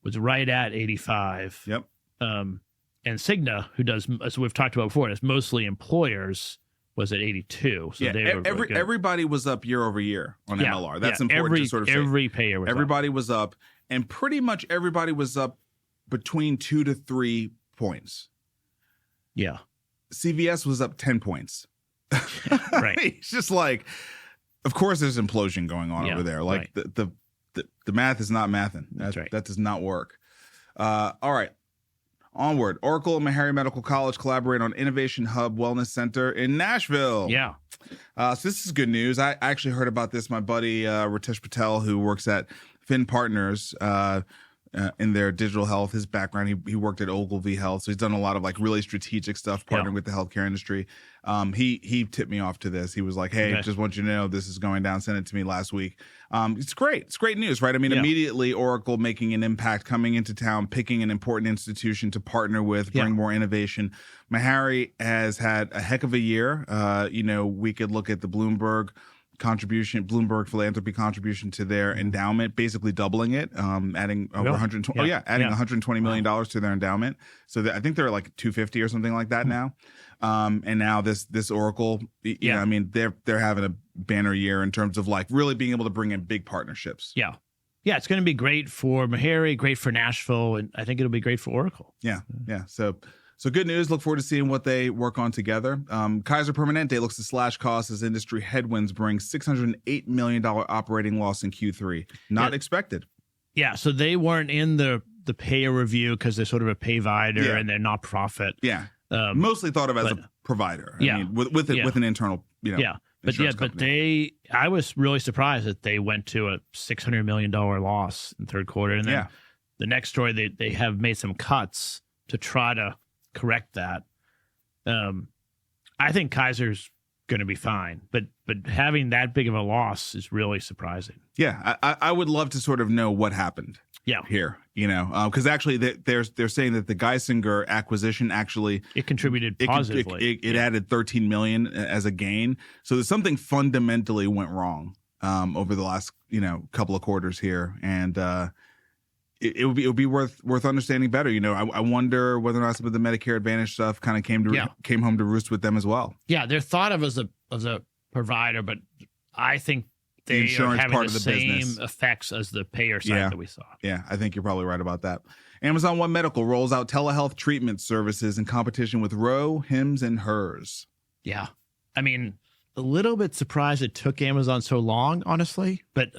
was right at 85. Yep. And Cigna, who does, as we've talked about before, it's mostly employers, was at 82. So everybody was up year over year on MLR. That's important to sort of say. Every payer was everybody was up, and pretty much everybody was up between 2 to 3 points. Yeah. CVS was up 10 points. Right. It's just like, of course, there's implosion going on over there. Like the math is not mathing. That's right. That does not work. All right. Onward. Oracle and Meharry Medical College collaborate on Innovation Hub Wellness Center in Nashville. Yeah. So this is good news. I actually heard about this. My buddy Ritesh Patel, who works at Finn Partners in their digital health, his background, he worked at Ogilvy Health. So he's done a lot of like really strategic stuff partnering with the healthcare industry. He tipped me off to this. He was like, hey, just want you to know this is going down. Sent it to me last week. It's great. It's great news, right? I mean, immediately Oracle making an impact, coming into town, picking an important institution to partner with, bring more innovation. Meharry has had a heck of a year. We could look at the Bloomberg philanthropy contribution to their endowment, basically doubling it, adding over $120 million to their endowment. So I think they're like 250 or something like that now. And now this Oracle, I mean, they're having a banner year in terms of like really being able to bring in big partnerships. Yeah. Yeah, it's going to be great for Meharry, great for Nashville, and I think it'll be great for Oracle. Yeah. So good news. Look forward to seeing what they work on together. Kaiser Permanente looks to slash costs as industry headwinds bring $608 million operating loss in Q3. Not expected. Yeah, so they weren't in the payer review because they're sort of a payvider and they're not profit. Yeah, mostly thought of as a provider. I mean, with an internal, I was really surprised that they went to a $600 million loss in third quarter. And then the next story, they have made some cuts to try to correct that. I think Kaiser's going to be fine, but having that big of a loss is really surprising. Yeah, I would love to sort of know what happened. Here, because actually they're saying that the Geisinger acquisition actually it contributed positively. It added $13 million as a gain. So there's something fundamentally went wrong over the last couple of quarters here, and it would be worth understanding better. I wonder whether or not some of the Medicare Advantage stuff kind of came home to roost with them as well. Yeah, they're thought of as a provider, but I think they insurance are having part the of the same business effects as the payer side that we saw. Yeah, I think you're probably right about that. Amazon One Medical rolls out telehealth treatment services in competition with Ro, Hims, and Hers. Yeah, I mean, a little bit surprised it took Amazon so long, honestly, but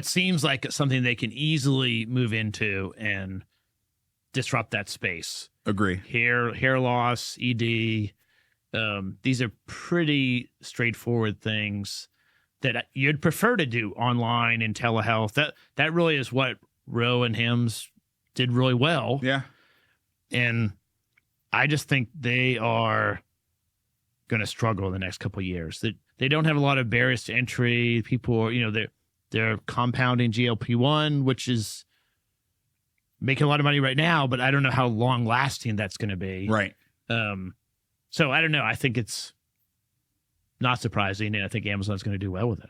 seems like something they can easily move into and disrupt that space. Agree. Hair loss, ED. These are pretty straightforward things that you'd prefer to do online in telehealth. That really is what Ro and Hims did really well. Yeah. And I just think they are going to struggle in the next couple of years. They don't have a lot of barriers to entry. People are, they're compounding GLP-1, which is making a lot of money right now, but I don't know how long lasting that's going to be. Right. So I don't know. I think it's not surprising, and I think Amazon's going to do well with it.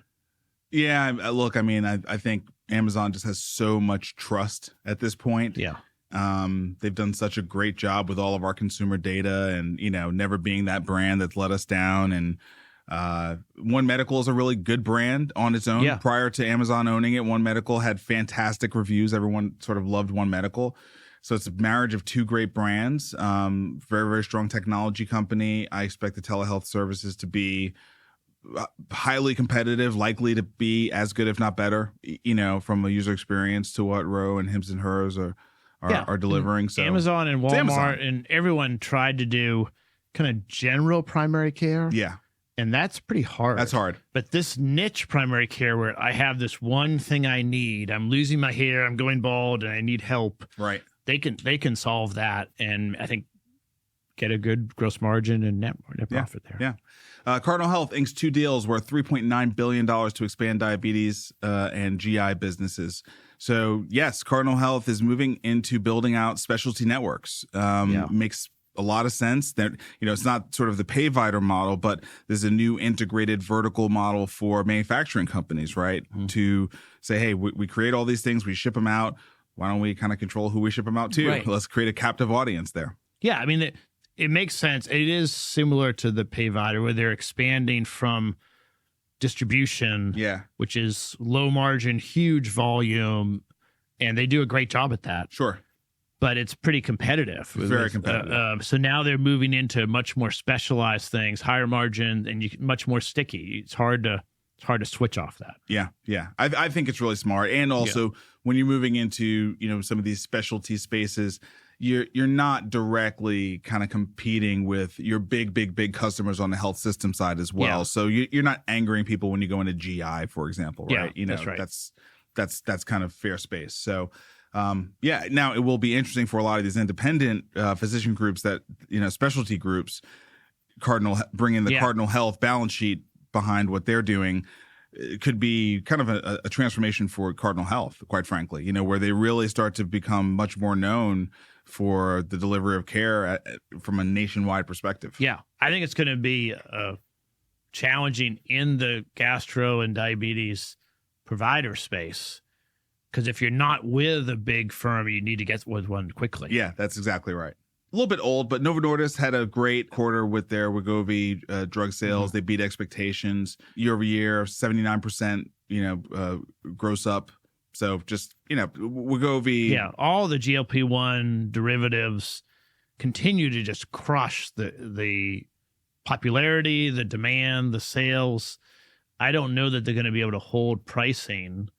Yeah, look, I mean, I think Amazon just has so much trust at this point. Yeah. They've done such a great job with all of our consumer data and, never being that brand that's let us down. And One Medical is a really good brand on its own. Yeah. Prior to Amazon owning it, One Medical had fantastic reviews. Everyone sort of loved One Medical. So it's a marriage of two great brands, very, very strong technology company. I expect the telehealth services to be highly competitive, likely to be as good, if not better, from a user experience to what Ro and Hims and Hers are delivering. So Amazon and Walmart and everyone tried to do kind of general primary care. Yeah. And that's pretty hard. That's hard. But this niche primary care where I have this one thing I need, I'm losing my hair, I'm going bald, and I need help. Right. They can solve that, and I think get a good gross margin and net profit there. Yeah. Cardinal Health inks 2 deals worth $3.9 billion to expand diabetes and GI businesses. So, yes, Cardinal Health is moving into building out specialty networks. Makes a lot of sense that, it's not sort of the payvider model, but there's a new integrated vertical model for manufacturing companies, right? Mm-hmm. To say, hey, we create all these things, we ship them out. Why don't we kind of control who we ship them out to? Right. Let's create a captive audience there. Yeah, I mean, it makes sense. It is similar to the payvider where they're expanding from distribution, which is low margin, huge volume, and they do a great job at that. Sure. But it's pretty competitive. Very competitive. So now they're moving into much more specialized things, higher margin, and much more sticky. It's hard to switch off that. Yeah. I think it's really smart. And also when you're moving into, some of these specialty spaces, you're not directly kind of competing with your big customers on the health system side as well. Yeah. So you're not angering people when you go into GI, for example, right? That's right. That's kind of fair space. So now it will be interesting for a lot of these independent physician groups that, specialty groups, bringing the Cardinal Health balance sheet behind what they're doing. It could be kind of a transformation for Cardinal Health, quite frankly, where they really start to become much more known for the delivery of care from a nationwide perspective. Yeah, I think it's going to be challenging in the gastro and diabetes provider space, because if you're not with a big firm, you need to get with one quickly. Yeah, that's exactly right. A little bit old, but Novo Nordisk had a great quarter with their Wegovy drug sales. Mm-hmm. They beat expectations year over year, 79%, gross up. So just, Wegovy. Yeah, all the GLP-1 derivatives continue to just crush the popularity, the demand, the sales. I don't know that they're going to be able to hold pricing,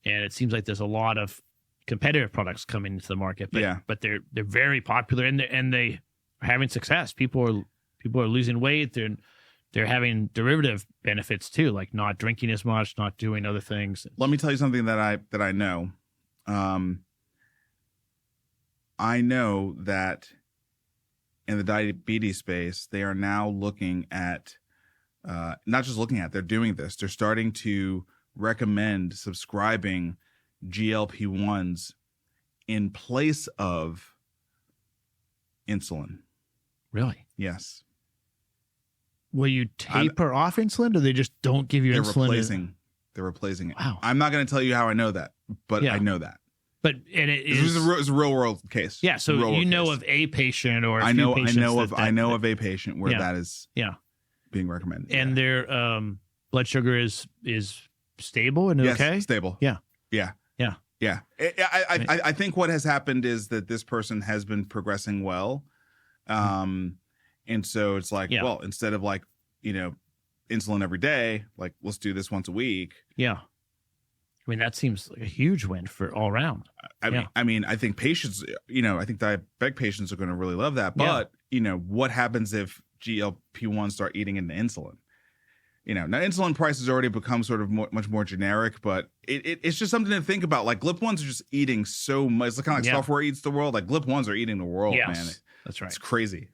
and it seems like there's a lot of competitive products coming into the market, but they're very popular and they are having success. People are losing weight. They're having derivative benefits too, like not drinking as much, not doing other things. Let me tell you something that I know. I know that in the diabetes space, they are now looking at not just looking at, they're doing this. They're starting to recommend subscribing GLP-1s in place of insulin. Really? Yes. Will you taper off insulin, or they just don't give you insulin? They're replacing it. Wow. I'm not going to tell you how I know that, but I know that. But it's a real world case. Yeah. So of a patient or I know of a patient where that is being recommended. And their blood sugar is stable and okay? Yes, stable. Yeah. I think what has happened is that this person has been progressing well. And so it's like, well, instead of insulin every day, let's do this once a week. Yeah. I mean, that seems like a huge win for all around. I mean, I think patients, I think diabetic patients are going to really love that. But, what happens if GLP-1s start eating into insulin? Now insulin price has already become sort of much more generic, but it's just something to think about. GLP-1s are just eating so much. It's kind of like software eats the world. GLP-1s are eating the world, man. That's right. It's crazy.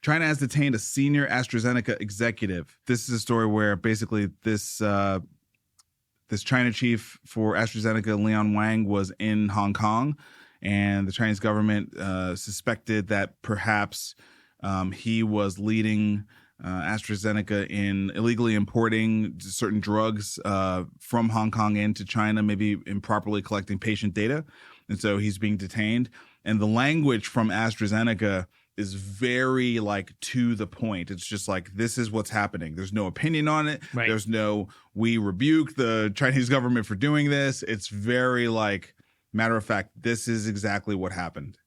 China has detained a senior AstraZeneca executive. This is a story where basically this China chief for AstraZeneca, Lian Wang, was in Hong Kong, and the Chinese government suspected that perhaps he was leading AstraZeneca in illegally importing certain drugs from Hong Kong into China, maybe improperly collecting patient data. and so he's being detained. And the language from AstraZeneca is very like to the point. It's just like, this is what's happening. There's no opinion on it. Right. There's no, we rebuke the Chinese government for doing this. It's very like, matter of fact, this is exactly what happened.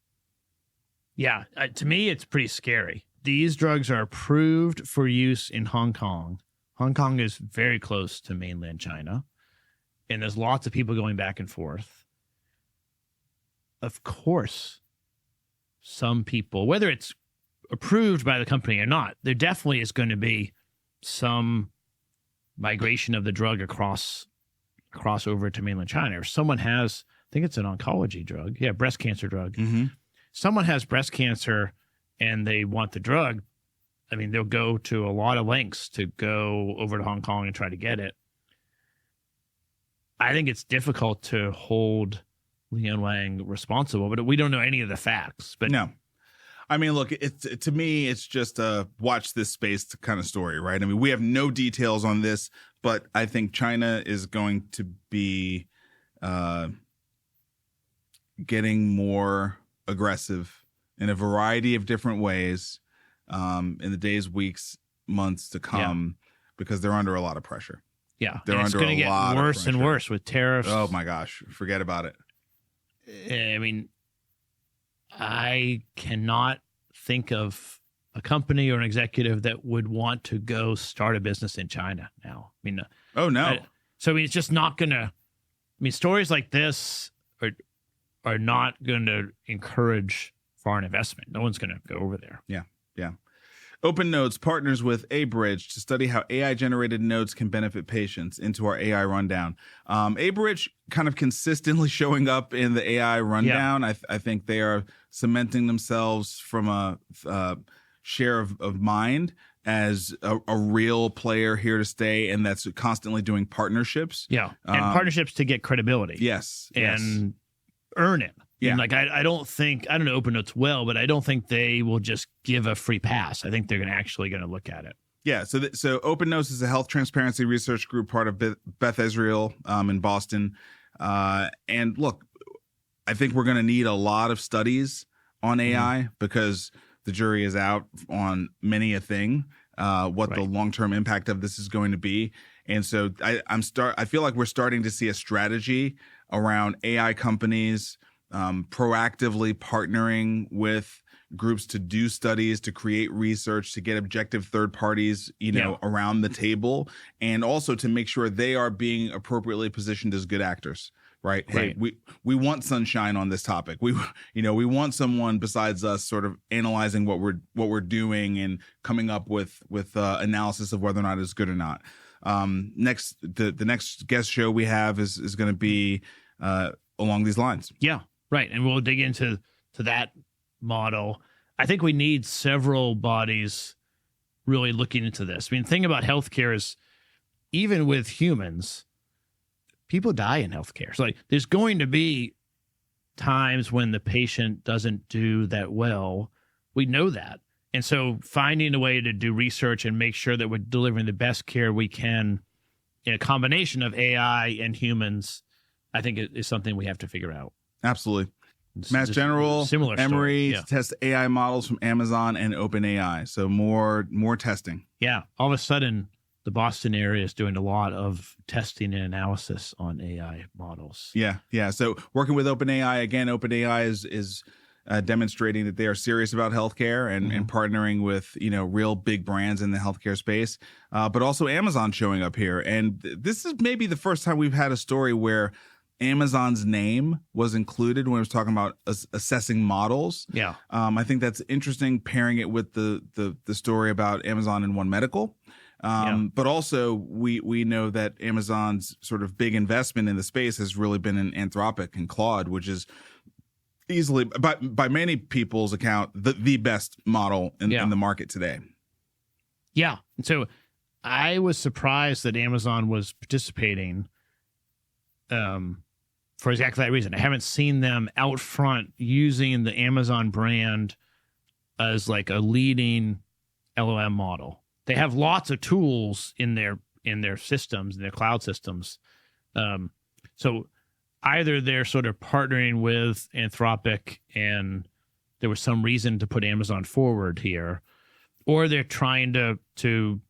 Yeah. To me, it's pretty scary. These drugs are approved for use in Hong Kong. Hong Kong is very close to mainland China, and there's lots of people going back and forth. Of course, some people, whether it's approved by the company or not, there definitely is going to be some migration of the drug across over to mainland China. Or someone has, I think it's an oncology drug. Yeah, breast cancer drug. Mm-hmm. Someone has breast cancer and they want the drug. I mean, they'll go to a lot of lengths to go over to Hong Kong and try to get it. I think it's difficult to hold Leon Wang responsible, but we don't know any of the facts. But no, I mean, look, to me, it's just a watch this space kind of story, right? I mean, we have no details on this, but I think China is going to be getting more aggressive in a variety of different ways in the days, weeks, months to come, because they're under a lot of pressure. Yeah, they're it's under going to get worse and worse with tariffs. Oh my gosh, forget about it. I mean, I cannot think of a company or an executive that would want to go start a business in China now. I mean, oh no. So I mean, it's just not going to. I mean, stories like this are not going to encourage foreign investment. No one's going to go over there. Yeah. Open Notes partners with Abridge to study how AI-generated notes can benefit patients. Into our AI rundown. Abridge kind of consistently showing up in the AI rundown. Yeah. I think they are cementing themselves from a share of mind as a real player here to stay, and that's constantly doing partnerships. Yeah, and partnerships to get credibility. Yes. And earn it. Yeah. And like, I don't know Open Notes well, but I don't think they will just give a free pass. I think they're actually going to look at it. Yeah. So Open Notes is a health transparency research group, part of Beth Israel in Boston. And look, I think we're going to need a lot of studies on AI because the jury is out on many a thing, what the long-term impact of this is going to be. And so I feel like we're starting to see a strategy around AI companies proactively partnering with groups to do studies, to create research, to get objective third parties, around the table, and also to make sure they are being appropriately positioned as good actors. Right. Hey, we want sunshine on this topic. We want someone besides us sort of analyzing what we're doing and coming up with analysis of whether or not it's good or not. Next, the next guest show we have is going to be along these lines. Yeah. Right. And we'll dig into that model. I think we need several bodies really looking into this. I mean, the thing about healthcare is even with humans, people die in healthcare. So like, there's going to be times when the patient doesn't do that well. We know that. And so finding a way to do research and make sure that we're delivering the best care we can in a combination of AI and humans, I think is something we have to figure out. Absolutely. Mass General, Emory test AI models from Amazon and OpenAI. So more testing. Yeah. All of a sudden, the Boston area is doing a lot of testing and analysis on AI models. Yeah. So working with OpenAI, again, OpenAI is demonstrating that they are serious about healthcare and partnering with, real big brands in the healthcare space, but also Amazon showing up here. And this is maybe the first time we've had a story where Amazon's name was included when it was talking about assessing models. Yeah. I think that's interesting, pairing it with the story about Amazon and One Medical. But also we know that Amazon's sort of big investment in the space has really been in Anthropic and Claude, which is easily, by many people's account, the best model in the market today. Yeah. And so I was surprised that Amazon was participating for exactly that reason. I haven't seen them out front using the Amazon brand as like a leading LLM model. They have lots of tools in their systems, in their cloud systems. So either they're sort of partnering with Anthropic and there was some reason to put Amazon forward here, or they're trying to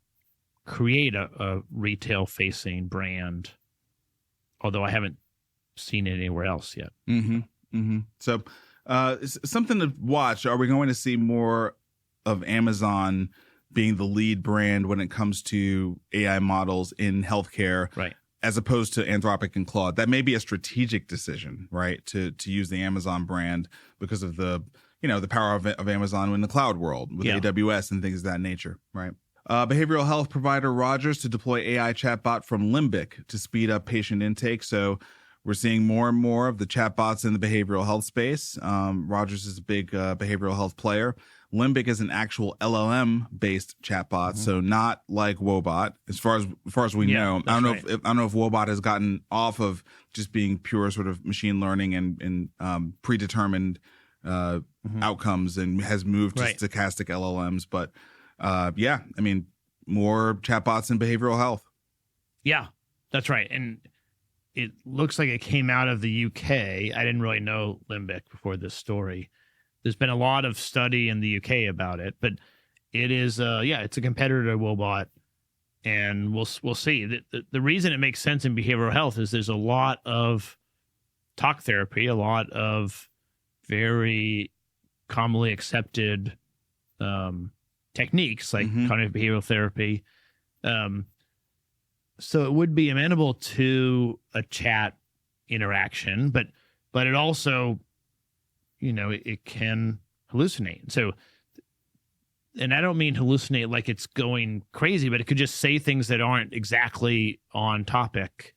create a retail-facing brand, although I haven't seen it anywhere else yet. Mm-hmm. Mm-hmm. So something to watch. Are we going to see more of Amazon being the lead brand when it comes to AI models in healthcare, right, as opposed to Anthropic and Claude? That may be a strategic decision, right, to use the Amazon brand because of the power of Amazon in the cloud world with AWS and things of that nature, right? Behavioral health provider Rogers to deploy AI chatbot from Limbic to speed up patient intake. So we're seeing more and more of the chatbots in the behavioral health space. Rogers is a big behavioral health player. Limbic is an actual LLM-based chatbot, so not like Wobot, as far as we know. I don't know if Wobot has gotten off of just being pure sort of machine learning and predetermined outcomes and has moved to stochastic LLMs. But I mean, more chatbots in behavioral health. Yeah, that's right. And it looks like it came out of the UK. I didn't really know Limbic before this story. There's been a lot of study in the UK about it, but it is, it's a competitor to Wobot, and we'll see. The reason it makes sense in behavioral health is there's a lot of talk therapy, a lot of very commonly accepted techniques like cognitive behavioral therapy. So it would be amenable to a chat interaction, but it also, it can hallucinate. So, and I don't mean hallucinate like it's going crazy, but it could just say things that aren't exactly on topic.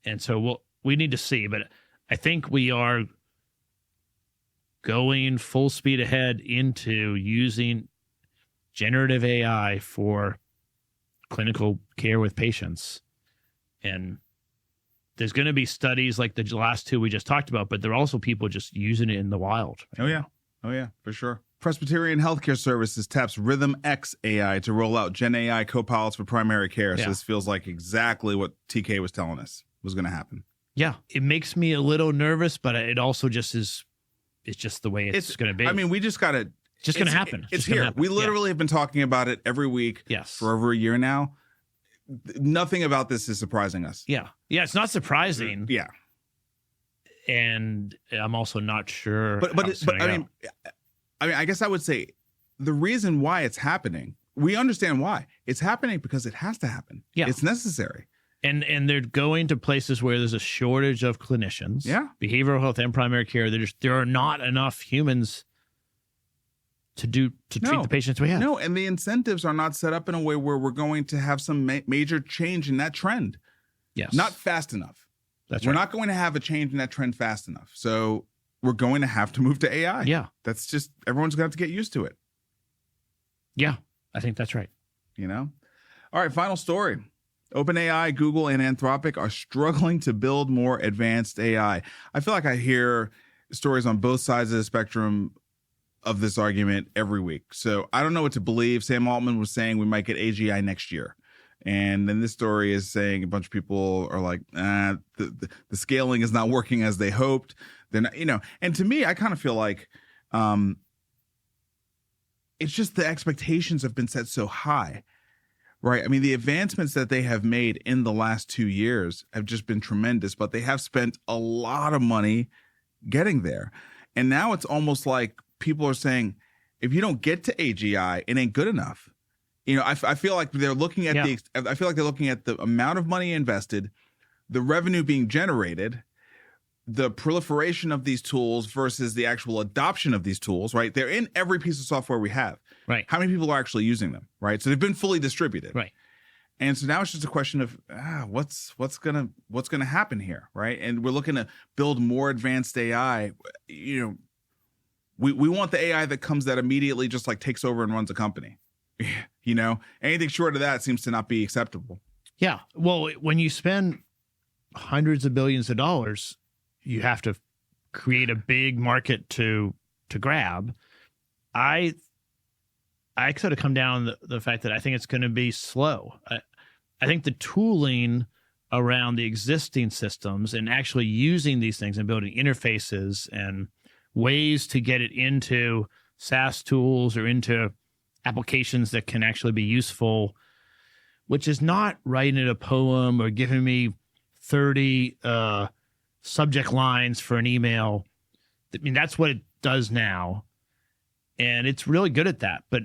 And so we need to see, but I think we are going full speed ahead into using generative AI for clinical care with patients. And there's going to be studies like the last two we just talked about, but there are also people just using it in the wild. Oh, yeah, for sure. Presbyterian Healthcare Services taps RhythmX AI to roll out Gen AI copilots for primary care. So this feels like exactly what TK was telling us was going to happen. Yeah, it makes me a little nervous, but it also just is. It's just the way it's going to be. I mean, we just got to. It's just going to happen. It's here. Happen. We literally have been talking about it every week for over a year now. Nothing about this is surprising us. Yeah. It's not surprising. Yeah. And I'm also not sure. But I guess I would say the reason why it's happening, we understand why. It's happening because it has to happen. Yeah. It's necessary. And they're going to places where there's a shortage of clinicians. Yeah. Behavioral health and primary care. There are not enough humans to treat the patients we have. No, and the incentives are not set up in a way where we're going to have some major change in that trend. Yes. Not fast enough. We're not going to have a change in that trend fast enough. So we're going to have to move to AI. Yeah. That's just, everyone's going to have to get used to it. Yeah, I think that's right. All right, final story. OpenAI, Google, and Anthropic are struggling to build more advanced AI. I feel like I hear stories on both sides of the spectrum of this argument every week. So I don't know what to believe. Sam Altman was saying we might get AGI next year. And then this story is saying a bunch of people are like, the scaling is not working as they hoped. They're not, and to me, I kind of feel like it's just the expectations have been set so high, right? I mean, the advancements that they have made in the last 2 years have just been tremendous, but they have spent a lot of money getting there. And now it's almost like people are saying, if you don't get to AGI, it ain't good enough. I feel like they're looking at the amount of money invested, the revenue being generated, the proliferation of these tools versus the actual adoption of these tools, right? They're in every piece of software we have. Right. How many people are actually using them, right? So they've been fully distributed. Right. And so now it's just a question of what's gonna happen here, right? And we're looking to build more advanced AI. We want the AI that immediately just like takes over and runs a company. Anything short of that seems to not be acceptable. Yeah. Well, when you spend hundreds of billions of dollars, you have to create a big market to grab. I sort of come down the fact that I think it's going to be slow. I think the tooling around the existing systems and actually using these things and building interfaces and ways to get it into SaaS tools or into applications that can actually be useful, which is not writing a poem or giving me 30 subject lines for an email. I mean, that's what it does now. And it's really good at that. But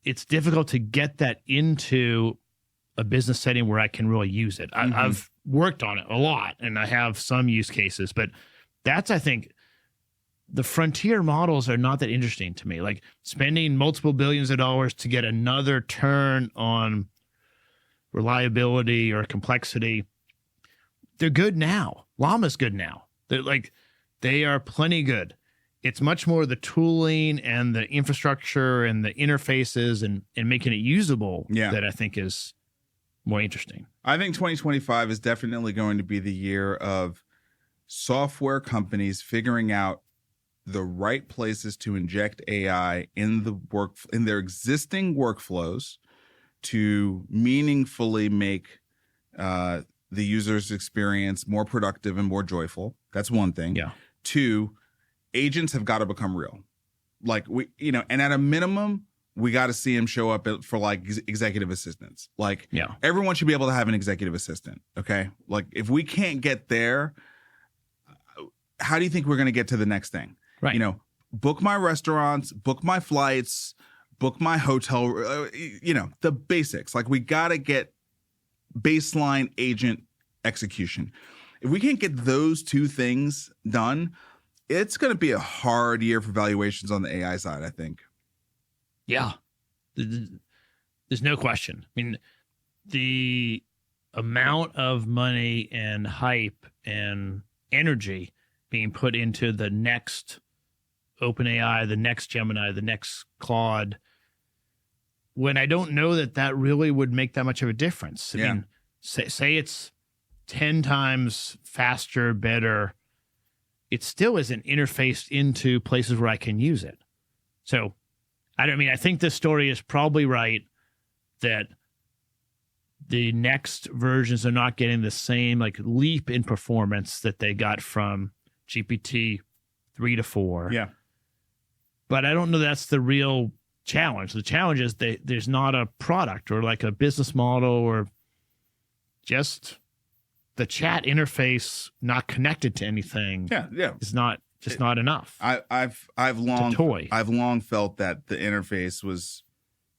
it's difficult to get that into a business setting where I can really use it. I've worked on it a lot, and I have some use cases. But that's, I think, the frontier models are not that interesting to me. Like spending multiple billions of dollars to get another turn on reliability or complexity. They're good now. Llama's good now. They are plenty good. It's much more the tooling and the infrastructure and the interfaces and making it usable that I think is more interesting. I think 2025 is definitely going to be the year of software companies figuring out the right places to inject AI in their existing workflows to meaningfully make the user's experience more productive and more joyful. That's one thing. Yeah. Two, agents have got to become real. Like and at a minimum, we got to see them show up for like executive assistants. Like everyone should be able to have an executive assistant. Okay. Like if we can't get there, how do you think we're going to get to the next thing? Right. Book my restaurants, book my flights, book my hotel, the basics. Like we got to get baseline agent execution. If we can't get those two things done, it's going to be a hard year for valuations on the AI side, I think. Yeah. There's no question. I mean, the amount of money and hype and energy being put into the next OpenAI, the next Gemini, the next Claude, when I don't know that really would make that much of a difference. I mean, say it's 10 times faster, better, it still isn't interfaced into places where I can use it. So, I think this story is probably right that the next versions are not getting the same like leap in performance that they got from GPT 3 to 4. Yeah. But I don't know that's the real challenge. The challenge is there's not a product or like a business model or just the chat interface not connected to anything. Yeah. It's not enough. I've long felt that the interface was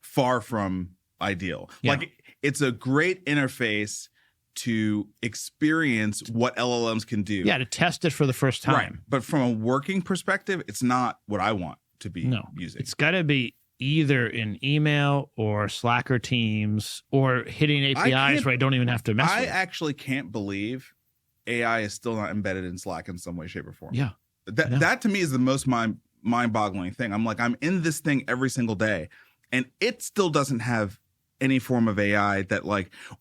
far from ideal. Yeah. Like it's a great interface to experience what LLMs can do. Yeah, to test it for the first time. Right. But from a working perspective, it's not what I want to be using. It's got to be either in email or Slack or Teams or hitting APIs where I don't even have to mess with it. I actually can't believe AI is still not embedded in Slack in some way, shape, or form. Yeah. That to me is the most mind-boggling thing. I'm like, I'm in this thing every single day, and it still doesn't have any form of AI that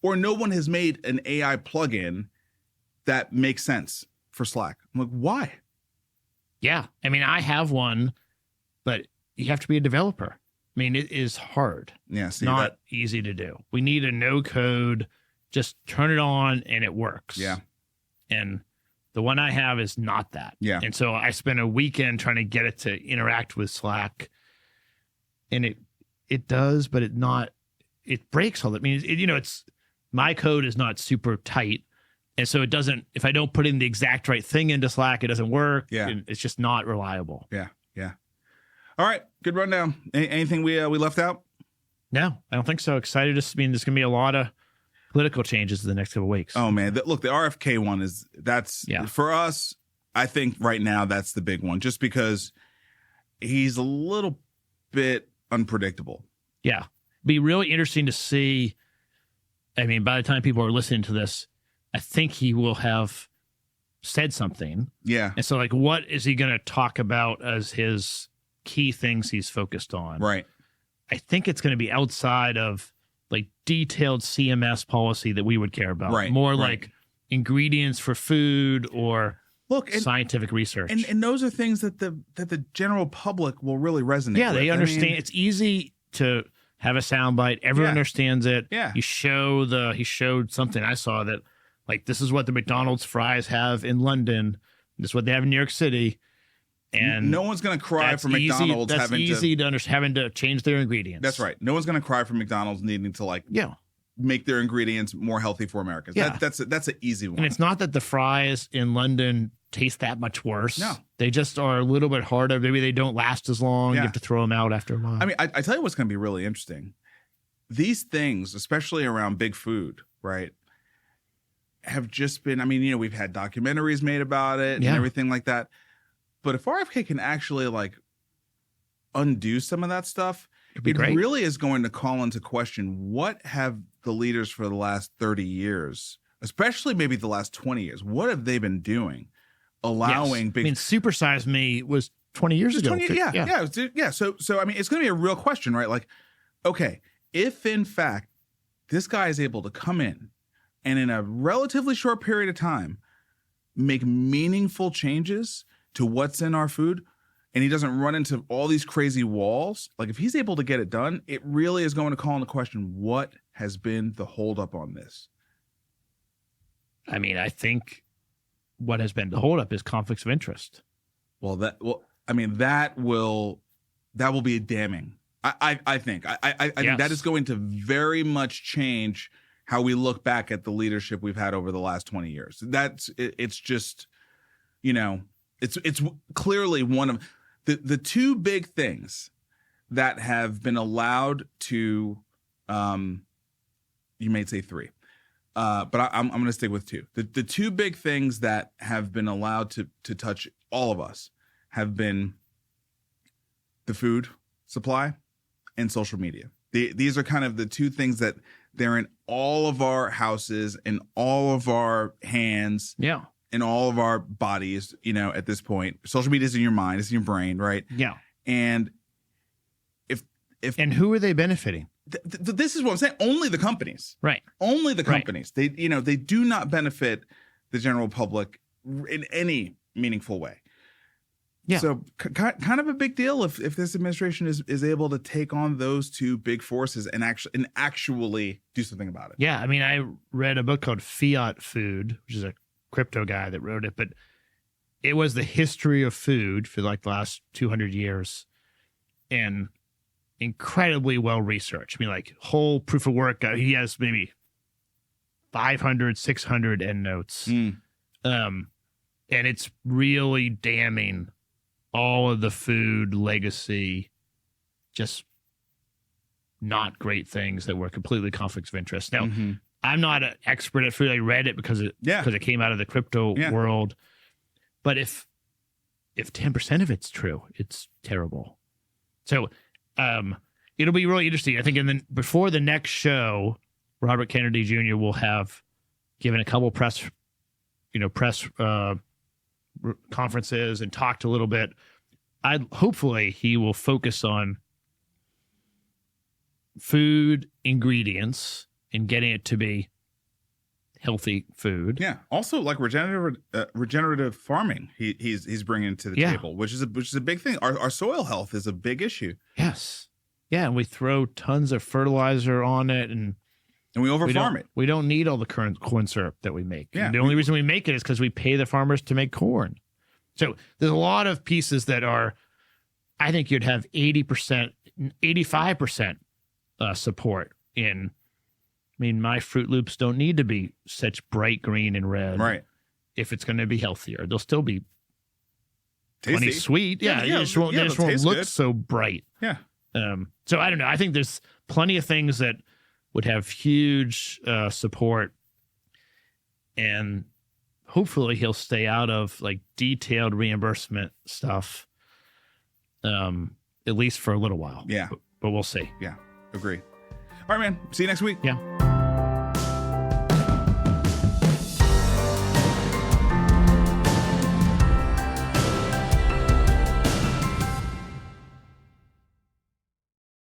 or no one has made an AI plugin that makes sense for Slack. I'm like, why? Yeah. I mean, I have one, but you have to be a developer. I mean, it is hard. Yeah. It's not easy to do. We need a no code, just turn it on and it works. Yeah. And the one I have is not that. Yeah. And so I spent a weekend trying to get it to interact with Slack. And it does, but it breaks all that. I mean, it's my code is not super tight. And so it doesn't, if I don't put in the exact right thing into Slack, it doesn't work. Yeah. It's just not reliable. Yeah. Yeah. All right. Good rundown. Anything we left out? No, I don't think so. Excited. There's going to be a lot of political changes in the next couple of weeks. Oh man. Look, the RFK one for us, I think right now that's the big one, just because he's a little bit unpredictable. Yeah. Be really interesting to see. I mean, by the time people are listening to this, I think he will have said something. Yeah. And so what is he going to talk about as his key things he's focused on? Right. I think it's going to be outside of detailed CMS policy that we would care about. Right. More like ingredients for food or scientific research. And those are things that the general public will really resonate with. Yeah, they understand. It's easy to have a soundbite. Everyone understands it. Yeah. He showed something I saw that, like, this is what the McDonald's fries have in London. This is what they have in New York City. And no one's going to cry for McDonald's having to change their ingredients. That's right. No one's going to cry for McDonald's needing to make their ingredients more healthy for Americans. Yeah. That's an easy one. And it's not that the fries in London taste that much worse. No. They just are a little bit harder. Maybe they don't last as long. Yeah. You have to throw them out after a while. I mean, I tell you what's going to be really interesting. These things, especially around big food, right, have just been, we've had documentaries made about it and everything like that. But if RFK can actually undo some of that stuff, it really is going to call into question, what have the leaders for the last 30 years, especially maybe the last 20 years, what have they been doing? Allowing big... Super Size Me was 20 years ago. So, it's going to be a real question, right? Like, okay, if in fact this guy is able to come in and in a relatively short period of time make meaningful changes to what's in our food, and he doesn't run into all these crazy walls, like if he's able to get it done, it really is going to call into question what has been the holdup on this. I think what has been the holdup is conflicts of interest. That will be damning. I think that is going to very much change how we look back at the leadership we've had over the last 20 years. It's just, it's clearly one of the two big things that have been allowed to, you may say three, but I'm going to stick with two. The two big things that have been allowed to touch all of us have been the food supply and social media. These are kind of the two things that they're in all of our houses, in all of our hands. Yeah. In all of our bodies, at this point. Social media is in your mind, it's in your brain, right? Yeah. And if and who are they benefiting? This is what I'm saying. Only the companies, right? Only the companies. Right. They do not benefit the general public in any meaningful way. Yeah. So kind of a big deal if this administration is able to take on those two big forces and actually do something about it. Yeah. I read a book called Fiat Food, which is a crypto guy that wrote it, but it was the history of food for the last 200 years and incredibly well researched. Whole proof of work. He has maybe 500, 600 endnotes. And it's really damning all of the food legacy, just not great things that were completely conflicts of interest. Now, I'm not an expert at food. I read it because it came out of the crypto world. But if 10% of it's true, it's terrible. So it'll be really interesting. I think before the next show, Robert Kennedy Jr. will have given a couple press conferences and talked a little bit. Hopefully he will focus on food ingredients and getting it to be healthy food. Yeah. Also, regenerative farming. He's bringing to the table, which is a big thing. Our soil health is a big issue. Yes. Yeah, and we throw tons of fertilizer on it, and we overfarm it. We don't need all the current corn syrup that we make. Yeah. The only reason we make it is because we pay the farmers to make corn. So there's a lot of pieces that are, I think you'd have 80%, 85% support in. My Fruit Loops don't need to be such bright green and red. Right. If it's going to be healthier, they'll still be tasty, plenty sweet. Yeah. They just won't look so bright. Yeah. So I don't know. I think there's plenty of things that would have huge support, and hopefully he'll stay out of detailed reimbursement stuff, at least for a little while. Yeah. But we'll see. Yeah. Agree. All right, man. See you next week. Yeah.